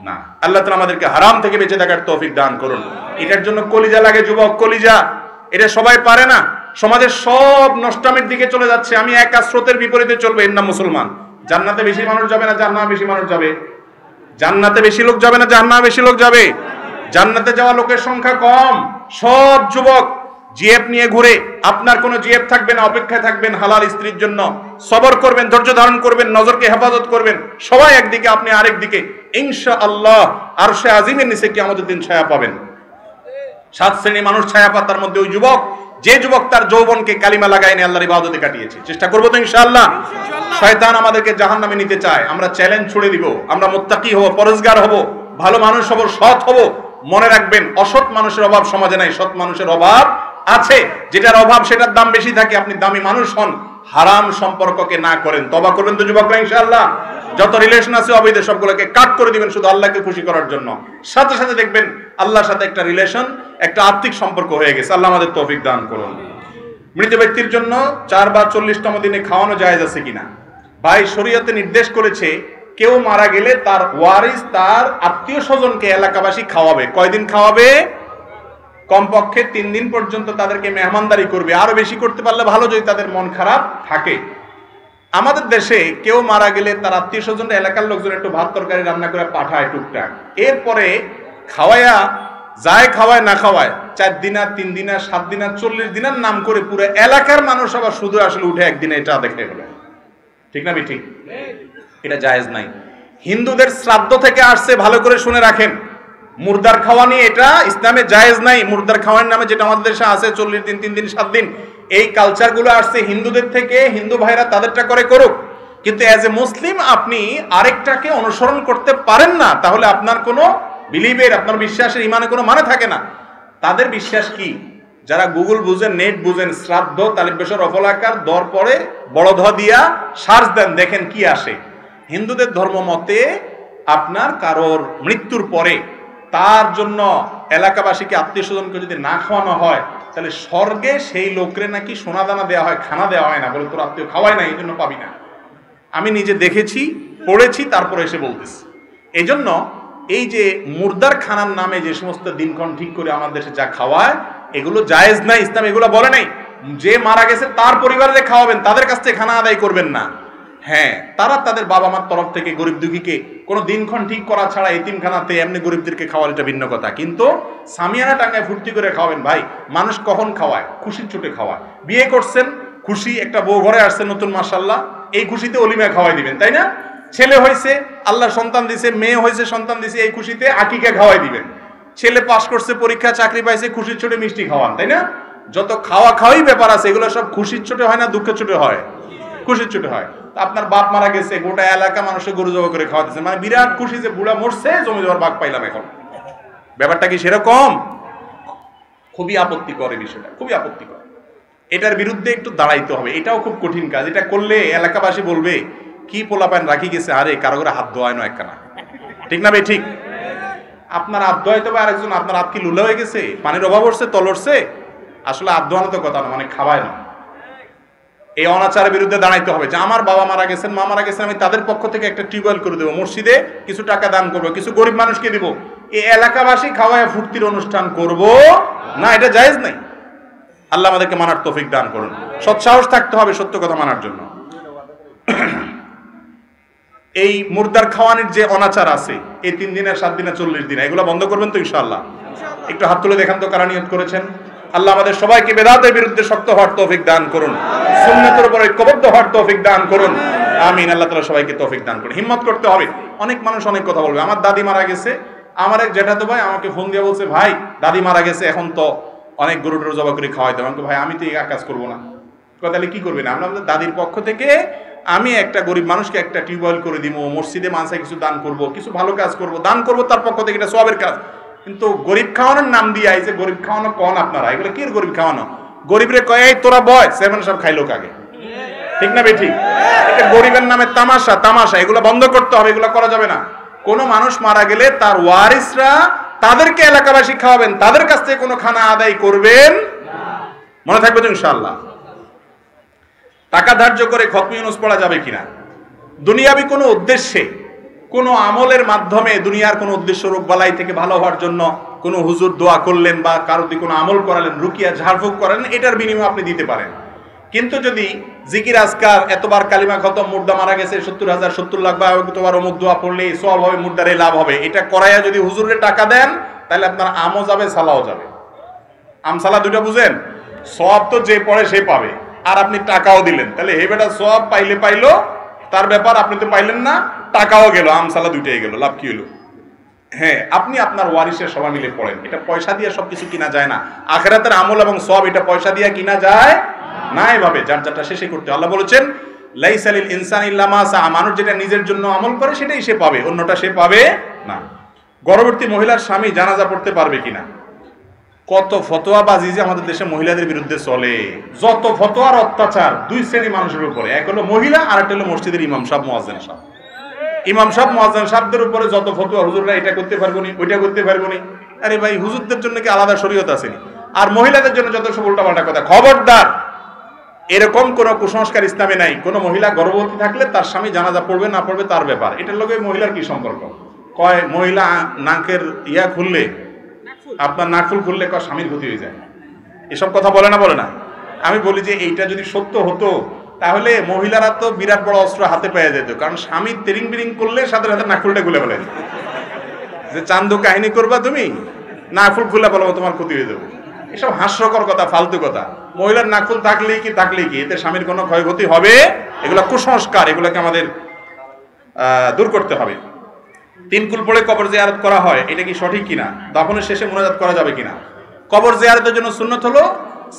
না। আল্লাহ তাআলা আমাদেরকে হারাম থেকে বেঁচে থাকার তৌফিক দান করুন। এটার জন্য কলিজা লাগে যুবক, কলিজা। এটা সবাই পারে না। সমাজের সব নষ্টামের দিকে চলে যাচ্ছে। আমি একা স্রোতের বিপরীতে চলবো, এর নাম মুসলমান। জান্নাতে বেশি মানুষ যাবে না জাহান্নামে বেশি মানুষ যাবে? জান্নাতে বেশি লোক যাবে না জাহান্নামে বেশি লোক যাবে? জান্নাতে যাওয়া লোকের সংখ্যা কম। সব যুবক জিএফ নিয়ে ঘুরে, আপনার কোনো জিএফ থাকবে না, অপেক্ষায় থাকবেন হালাল স্ত্রীর জন্য। সবর করবেন, ধৈর্য ধারণ করবেন, নজরকে হেফাজত করবেন। সবাই একদিকে, আপনি আরেক দিকে। ইনশাআল্লাহ আরশে আজিমের নিচে কিয়ামতের দিন ছায়া পাবেন। 7 শ্রেণীর মানুষ ছায়া পায়, তার মধ্যে ওই যুবক, যে যুবক তার যৌবনকে কালিমা লাগায় নিয়ে আল্লাহর ইবাদতে কাটিয়েছে। চেষ্টা করবো তো ইনশাআল্লাহ। শয়তান আমাদেরকে জাহান্নামে নিতে চায়, আমরা চ্যালেঞ্জ ছুড়ে দিব। আমরা মুত্তাকি হব, পরেজগার হব, ভালো মানুষ হব, সৎ হব। মনে রাখবেন, অসৎ মানুষের অভাব সমাজে নাই, সৎ মানুষের অভাব আছে। যেটার অভাব সেটার দাম বেশি থাকে। আপনি দামি মানুষ হন, হারাম সম্পর্ককে না করেন, তওবা করবেন তো যুবকরা ইনশাআল্লাহ। যত রিলেশন আছে অবৈধ সবগুলোকে কাট করে দিবেন শুধু আল্লাহকে খুশি করার জন্য। সাথে সাথে দেখবেন আল্লাহর সাথে একটা রিলেশন, একটা আত্মিক সম্পর্ক হয়ে গেছে। আল্লাহ আমাদের তৌফিক দান করুন। মৃত ব্যক্তির জন্য 4 বা 40তম দিনে খাওয়ানো জায়েজ আছে কিনা? ভাই, শরীয়তে নির্দেশ করেছে কেউ মারা গেলে তার ওয়ারিস তার আত্মীয় স্বজনকে এলাকাবাসী খাওয়াবে। কয়দিন খাওয়াবে? কমপক্ষে 3 দিন পর্যন্ত তাদেরকে মেহমানদারি করবে। আরো বেশি করতে পারলে ভালো, যদি তাদের মন খারাপ থাকে। আমাদের দেশে কেউ মারা গেলে তার আত্মীয় স্বজনরা, এলাকার লোকজন একটু ভাত তরকারি রান্না করে পাঠায় টুকটাক, এরপরে খাওয়ায়া যায়, খাওয়ায় না খাওয়ায় 4 দিন আর 3 দিন আর 7 দিন আর 40 দিনের নাম করে পুরো এলাকার মানুষ আবার শুধু আসলে উঠে একদিনে এটা দেখে গেল। ঠিক না ঠিক? এটা জায়েজ নাই। হিন্দুদের শ্রাদ্ধ থেকে আসছে, ভালো করে শুনে রাখেন। মুর্দার খাওয়া নিয়ে এটা ইসলামে জায়েজ নাই। মুর্দার খাওয়ার নামে যেটা আমাদের দেশে আছে 40 দিন, 3 দিন, 7 দিন, এই কালচারগুলো আসছে হিন্দুদের থেকে। হিন্দু ভাইরা তাদেরটা করে করুক, কিন্তু অ্যাজ এ মুসলিম আপনি আরেকটাকে অনুসরণ করতে পারেন না। তাহলে আপনার কোনো বিলিভের, আপনার বিশ্বাসের, ইমানে কোনো মানে থাকে না। তাদের বিশ্বাস কি? যারা গুগল বুঝেন, নেট বুঝেন, শ্রাদ্ধ তালিব বেশর অফলাকার দর পরে বড় ধ দিয়া সার্চ দেন, দেখেন কি আসে। হিন্দুদের ধর্ম মতে আপনার কারোর মৃত্যুর পরে তার জন্য এলাকাবাসীকে, আত্মীয় স্বজনকে যদি না খাওয়ানো হয়, তাহলে স্বর্গে সেই লোকরে নাকি সোনা দানা দেওয়া হয়, খানা দেওয়া হয় না। বলে তোর আত্মীয় খাওয়ায় না, এই জন্য পাবি না। আমি নিজে দেখেছি, পড়েছি, তারপরে এসে বলতেছি। এই জন্য এই যে মুর্দার খানার নামে যে সমস্ত দিনক্ষণ ঠিক করে আমাদের দেশে যা খাওয়ায়, এগুলো জায়েজ নাই। ইসলাম এগুলো বলে নাই। যে মারা গেছে তার পরিবারে খাওয়াবেন, তাদের কাছ থেকে খানা আদায় করবেন না। হ্যাঁ, তারা তাদের বাবা মার তরফ থেকে গরিব দুঃখীকে কোনো দিনক্ষণ ঠিক করা ছাড়া এতিমখানাতে এমনি গরিবদেরকে খাওয়ার, এটা ভিন্ন কথা। কিন্তু সামিয়ানা টাঙ্গায় ফুর্তি করে খাওয়াবেন। ভাই, মানুষ কখন খাওয়ায়? খুশির চোটে খাওয়ায়। বিয়ে করছেন, খুশি, একটা বউ ঘরে আসছে নতুন, মাশাআল্লাহ, এই খুশিতে অলিমা খাওয়াই দিবেন, তাই না? ছেলে হয়েছে, আল্লাহ সন্তান দিছে, মেয়ে হয়েছে, সন্তান দিছে, এই খুশিতে আকিকা খাওয়াই দিবেন। ছেলে পাশ করছে পরীক্ষা, চাকরি পাইছে, খুশির চোটে মিষ্টি খাওয়ান, তাই না? যত খাওয়া খাওয়াই ব্যাপার আছে, এগুলো সব খুশির চোটে হয় না দুঃখের চোটে হয়? খুশির চোটে হয়। আপনার বাপ মারা গেছে, গোটা এলাকা মানুষের গরু জবা করে খাওয়া দিচ্ছে, মানে বিরাট খুশি যে বুড়া মরছে, জমি জমার ভাগ পাইলাম। এখন ব্যাপারটা কি সেরকম? খুবই আপত্তিকর এই বিষয়টা, খুবই আপত্তিকর। এটার বিরুদ্ধে একটু দাঁড়াইতে হবে। এটাও খুব কঠিন কাজ। এটা করলে এলাকাবাসী বলবে কি পোলাপান রাখি গেছে, আরে কারো করে হাত ধোয়ায় না একখানা। ঠিক না ভাই? ঠিক। আপনার হাত ধোয়াইতে হবে, আরেকজন আপনার হাত কি লুলা হয়ে গেছে, পানির অভাব হচ্ছে, তলরছে? আসলে হাত ধোয়ানো তো কথা না, মানে খাওয়ায় না। এই অনাচারের বিরুদ্ধে দাঁড়াইতে হবে যে আমার বাবা মারা গেছেন, মা মারা গেছেন, আমি তাদের পক্ষ থেকে একটা টিউবওয়েল করে দেবো, মসজিদে কিছু টাকা দান করবো, কিছু গরিব মানুষকে দিব। এই এলাকাবাসী খাওয়ায় ফুর্তির অনুষ্ঠান করব না, এটা জায়েজ নাই। আল্লাহ আমাদেরকে মানার তৌফিক দান করুন। সৎসাহস থাকতে হবে সত্য কথা মানার জন্য। এই মুর্দার খাওয়ানোর যে অনাচার আছে, এই 3 দিনের, 7 দিনের, 40 দিন, এগুলো বন্ধ করবেন তো ইনশাআল্লাহ? একটু হাত তুলে দেখান তো কারা নিয়ত করেছেন। আল্লাহ আমাদের সবাইকে বেদাতের বিরুদ্ধে শক্ত হওয়ার তৌফিক দান করুন, সুন্নাতের উপর ঐক্যবদ্ধ হওয়ার তৌফিক দান করুন। আমিন। আল্লাহ তাআলা সবাইকে তৌফিক দান করুন। হিম্মত করতে হবে। অনেক মানুষ অনেক কথা বলবে। আমার দাদি মারা গেছে, আমার এক জ্যাঠাতো ভাই আমাকে ফোন দিয়ে বলছে, ভাই দাদি মারা গেছে, এখন তো অনেক গরু টরু জবা করে খাওয়াইতে হবে। ভাই আমি তো এই কাজ করবো না। তাহলে কি করবেন? আমরা দাদির পক্ষ থেকে আমি একটা গরিব মানুষকে একটা টিউবওয়েল করে দিব, মসজিদে মানসায় কিছু দান করব, কিছু ভালো কাজ করব, দান করব তার পক্ষ থেকে, এটা সওয়াবের কাজ। কিন্তু গরিব খাওয়ানোর নাম দিয়ে এই যে গরিব খাওয়ানো কোন আপনারা, এগুলো কি গরিব খাওয়ানো? গরিবরে কয় এই তোরা বয়, সেভেন সব খাইলো কাগে। ঠিক না ভাই? ঠিক। এটা গরিবের নামে তামাশা, তামাশা, এগুলো বন্ধ করতে হবে, এগুলো করা যাবে না। কোন মানুষ মারা গেলে তার ওয়ারিসরা তাদেরকে এলাকাবাসী খাওয়াবেন, তাদের কাছ থেকে কোনো খানা আদায় করবেন না। মনে থাকবে তো ইনশাআল্লাহ। টাকা ধার্য করে খতম ইউনুস পড়া যাবে কিনা? দুনিয়াবি কোনো উদ্দেশ্যে, কোনো আমলের মাধ্যমে, দুনিয়ার কোনো উদ্দেশ্য, রোগ বালাই থেকে ভালো হওয়ার জন্য কোনো হুজুর দোয়া করলেন বা কারো দিয়ে কোনো আমল করালেন, রুকিয়া ঝাড়ফুঁক করালেন, এটার বিনিময়ে আপনি দিতে পারেন। কিন্তু যদি জিকির আজকার, এতবার কালিমা খতম, মুর্দা মারা গেছে 70,000, 70 লাখ, বা তোমার অমুক দোয়া পড়লে সওয়াব হবে, মুর্দারে লাভ হবে, এটা করাইয়া যদি হুজুরের টাকা দেন, তাহলে আপনার আমও যাবে, সালাও যাবে। আম সালা দুইটা বুঝেন? সওয়াব তো যে পড়ে সে পাবে, আর আপনি টাকাও দিলেন, তাহলে হে বেটা সওয়াব পাইলে পাইলো, তার ব্যাপার, আপনি তো পাইলেন না, টাকাও গেল, আমসালা দুইটাই গেল, লাভ কি হলো? হ্যাঁ, আপনি আপনার ওয়ারিসের সবাই মিলে পড়েন। এটা পয়সা দিয়ে সবকিছু কিনা যায় না। আখিরাতের আমল এবং সওয়াব এটা পয়সা দিয়ে কিনা যায় না। এভাবে যার যারটা শেষে করতে। আল্লাহ বলেছেন লাইসা লিল ইনসানি ইল্লা মা সা, মানুষ যেটা নিজের জন্য আমল করে সেটাই সে পাবে, অন্যটা সে পাবে না। গর্ভবতী মহিলার স্বামী জানাজা পড়তে পারবে কিনা? কত ফতোয়াবাজি যে আমাদের দেশে মহিলাদের বিরুদ্ধে চলে, যত ফতোয়ার অত্যাচার দুই শ্রেণী মানুষের উপরে, এক হলো মহিলা, আর একটা হলো মসজিদের ইমাম সাহেব, মুয়াজ্জিন সাহেব। ইমাম সাহেব, মুয়াজ্জিন সাহেবদের উপরে যত ফতোয়া, হুজুররা এটা করতে পারবো নি, ওইটা করতে পারবো নি। আরে ভাই, হুজুরদের জন্য কি আলাদা শরীয়ত আছে? আর মহিলাদের জন্য যত সব উল্টাপাল্টা কথা। খবরদার, এরকম কোন কুসংস্কার ইসলামে নাই। কোন মহিলা গর্ভবতী থাকলে তার স্বামী জানাজা পড়বে না পড়বে তার ব্যাপার, এটার লগে মহিলার কি সম্পর্ক? কয় মহিলা নাকের ইয়া খুললে, আপনার নাকফুল খুললে কয় স্বামীর ক্ষতি হয়ে যায়, এসব কথা বলে না বলে না? আমি বলি যে এইটা যদি সত্য হতো তাহলে মহিলারা তো বিরাট বড় অস্ত্র হাতে পেয়ে যেত, কারণ স্বামী তেরিং বিরিং করলে সাথে সাথে নাকফুলটা খুলে ফেলে যে চান্দু কাহিনী করবা তুমি, নাকফুল খুলে বলো তোমার ক্ষতি হয়ে যাবে। এসব হাস্যকর কথা, ফালতু কথা। মহিলার নাকফুল থাকলেই কি এতে স্বামীর কোনো ক্ষয়ক্ষতি হবে? এগুলো কুসংস্কার, এগুলোকে আমাদের দূর করতে হবে। 3 কুল পড়ে কবর জিয়ারত করা হয়, এটা কি সঠিক কিনা? দাফনের শেষে মুনাজাত করা যাবে কিনা? কবর জিয়ারতের জন্য সুন্নাত হলো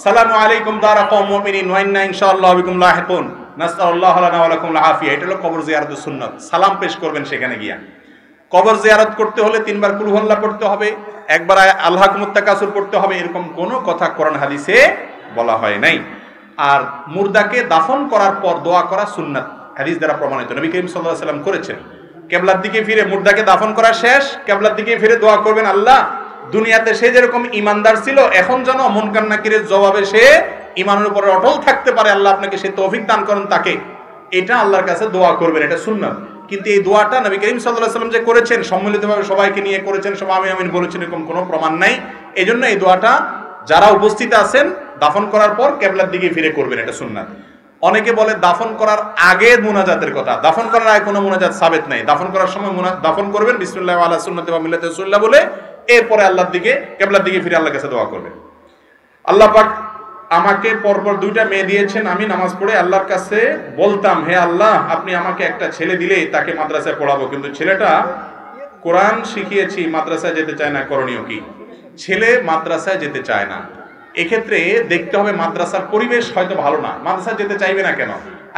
সালামু আলাইকুম দারা কওম মুমিনিন ওয়া ইন্না ইনশাআল্লাহু বিকুম লাহিকুন নাসআলুল্লাহ লানা ওয়া লাকুম আল আফিয়া। এটা হলো কবর জিয়ারতের সুন্নাত। সালাম পেশ করবেন সেখানে গিয়া। কবর জিয়ারত করতে হলে 3 বার কুল হুয়াল্লাহ পড়তে হবে, একবার আল্লাহকুমুত তাকাসুর পড়তে হবে, এরকম কোনো কথা কোরআন হাদিসে বলা হয় নাই। আর মুর্দাকে দাফন করার পর দোয়া করা সুন্নাত, হাদিস দ্বারা প্রমাণিত। নবী করিম সাল্লাল্লাহু আলাইহি ওয়াসাল্লাম করেছেন। কিবলার দিকে ফিরে মুর্দাকে দাফন করা শেষ, কিবলার দিকে ফিরে দোয়া করবেন, আল্লাহ দুনিয়াতে সে যেরকম ইমানদার ছিল এখন যেন মুনকার নাকিরের জবাবে সে ইমানের উপরে অটল থাকতে পারে, আল্লাহ আপনাকে সে তৌফিক দান করেন তাকে। এটা আল্লাহর কাছে দোয়া করবেন, এটা সুন্নাত। কিন্তু এই দোয়াটা নবী করিম সাল্লাল্লাহু আলাইহি ওয়াসাল্লাম যে করেছেন, সম্মিলিতভাবে সবাইকে নিয়ে করেছেন, সবাই আমিন আমিন বলেছেন, এরকম কোনো প্রমাণ নাই। এজন্য এই দোয়াটা যারা উপস্থিত আছেন দাফন করার পর কিবলার দিকে ফিরে করবেন, এটা সুন্নাত। অনেকে বলে দাফন করার আগে মুনাজাতের কথা, দাফন করার আগে কোনো মুনাজাত সাবেত নাই। দাফন করার সময় দাফন করবেন বিসমিল্লাহি আলা সুন্নতি ওয়া মিল্লাতি রাসূলিল্লাহ বলে, এরপরে আল্লাহর দিকে কিবলার দিকে ফিরে আল্লাহর কাছে দোয়া করবেন। আল্লাহ পাক আমাকে পরপর 2টা মেয়ে দিয়েছেন, আমি নামাজ পড়ে আল্লাহর কাছে বলতাম, হে আল্লাহ আপনি আমাকে একটা ছেলে দিলে তাকে মাদ্রাসায় পড়াবো, কিন্তু ছেলেটা কোরআন শিখিয়েছি মাদ্রাসায় যেতে চায় না, করণীয় কি? ছেলে মাদ্রাসায় যেতে চায় না, এক্ষেত্রে দেখতে হবে মাদ্রাসার পরিবেশ হয়তো ভালো না। মাদ্রাসায় যেতে চাইবে না কেন?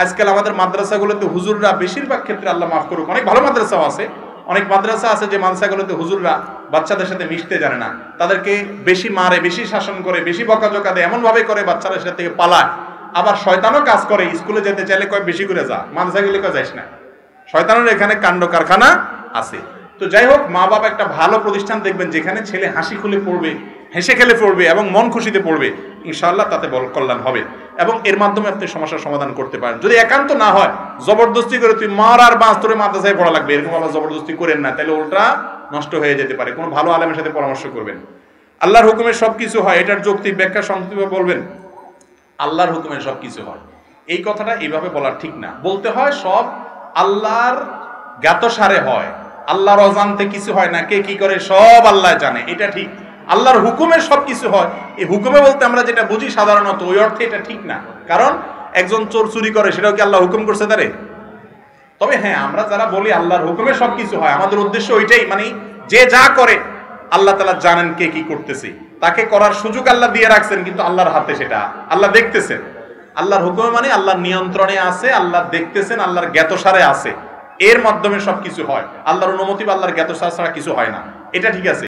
আজকাল আমাদের মাদ্রাসাগুলোতে হুজুররা বেশিরভাগ ক্ষেত্রে, আল্লাহ মাফ করুক, অনেক ভালো মাদ্রাসাও আছে, অনেক মাদ্রাসা আছে যে মাদ্রাসাগুলোতে হুজুররা বাচ্চাদের সাথে মিশতে জানে না, তাদেরকে বেশি মারে, বেশি শাসন করে, বেশি বকাঝকা দেয়, এমন ভাবে করে বাচ্চারা সেটা থেকে পালায়। আবার শয়তানও কাজ করে, স্কুলে যেতে চাইলে কয় বেশি করে যা, মাদ্রাসা গেলে কয় যাইস না। শয়তানের এখানে কাণ্ড কারখানা আছে। তো যাই হোক, মা বাবা একটা ভালো প্রতিষ্ঠান দেখবেন যেখানে ছেলে হাসি খুলে পড়বে, হেসে খেলে পড়বে এবং মন খুশিতে পড়বে, ইনশাআল্লাহ তাতে বল কল্যাণ হবে এবং এর মাধ্যমে আপনি সমস্যার সমাধান করতে পারেন। যদি একান্ত না হয়, জবরদস্তি করে তুই মার আর বাঁচ তোরে মাদ্রাসায় পড়া লাগবে, এরকম আবার জবরদস্তি করেন না, তাহলে ওটা নষ্ট হয়ে যেতে পারে। কোনো ভালো আলেমের সাথে পরামর্শ করবেন। আল্লাহর হুকুমে সবকিছু হয়, এটার যৌক্তিক ব্যাখ্যা সংক্ষেপে বলবেন। আল্লাহর হুকুমে সবকিছু হয়, এই কথাটা এইভাবে বলা ঠিক না। বলতে হয় সব আল্লাহর জ্ঞাতসারে হয়, আল্লাহর অজান্তে কিছু হয় না, কে কি করে সব আল্লাহ জানে, এটা ঠিক। আল্লাহর হুকুমে সবকিছু হয়, এই হুকুমে বলতে আমরা যেটা বুঝি সাধারণত ওই অর্থে এটা ঠিক না। কারণ একজন চোর চুরি করে, সেটাও কি আল্লাহ হুকুম করছে তারে? তবে হ্যাঁ, আমরা যারা বলি আল্লাহর হুকুমে সবকিছু হয়, আমাদের উদ্দেশ্য ওইটাই, মানে যে যা করে আল্লাহ তাআলা জানেন কে কি করতেছে, তাকে করার সুযোগ আল্লাহ দিয়ে রাখছেন, কিন্তু আল্লাহর হাতে সেটা আল্লাহ দেখতেছেন। আল্লাহর হুকুমে মানে আল্লাহর নিয়ন্ত্রণে আছে, আল্লাহ দেখতেছেন, আল্লাহর জ্ঞাতসারে আছে, এর মাধ্যমে সবকিছু হয়। আল্লাহর অনুমতি বা আল্লাহর জ্ঞাতসার ছাড়া কিছু হয় না, এটা ঠিক আছে।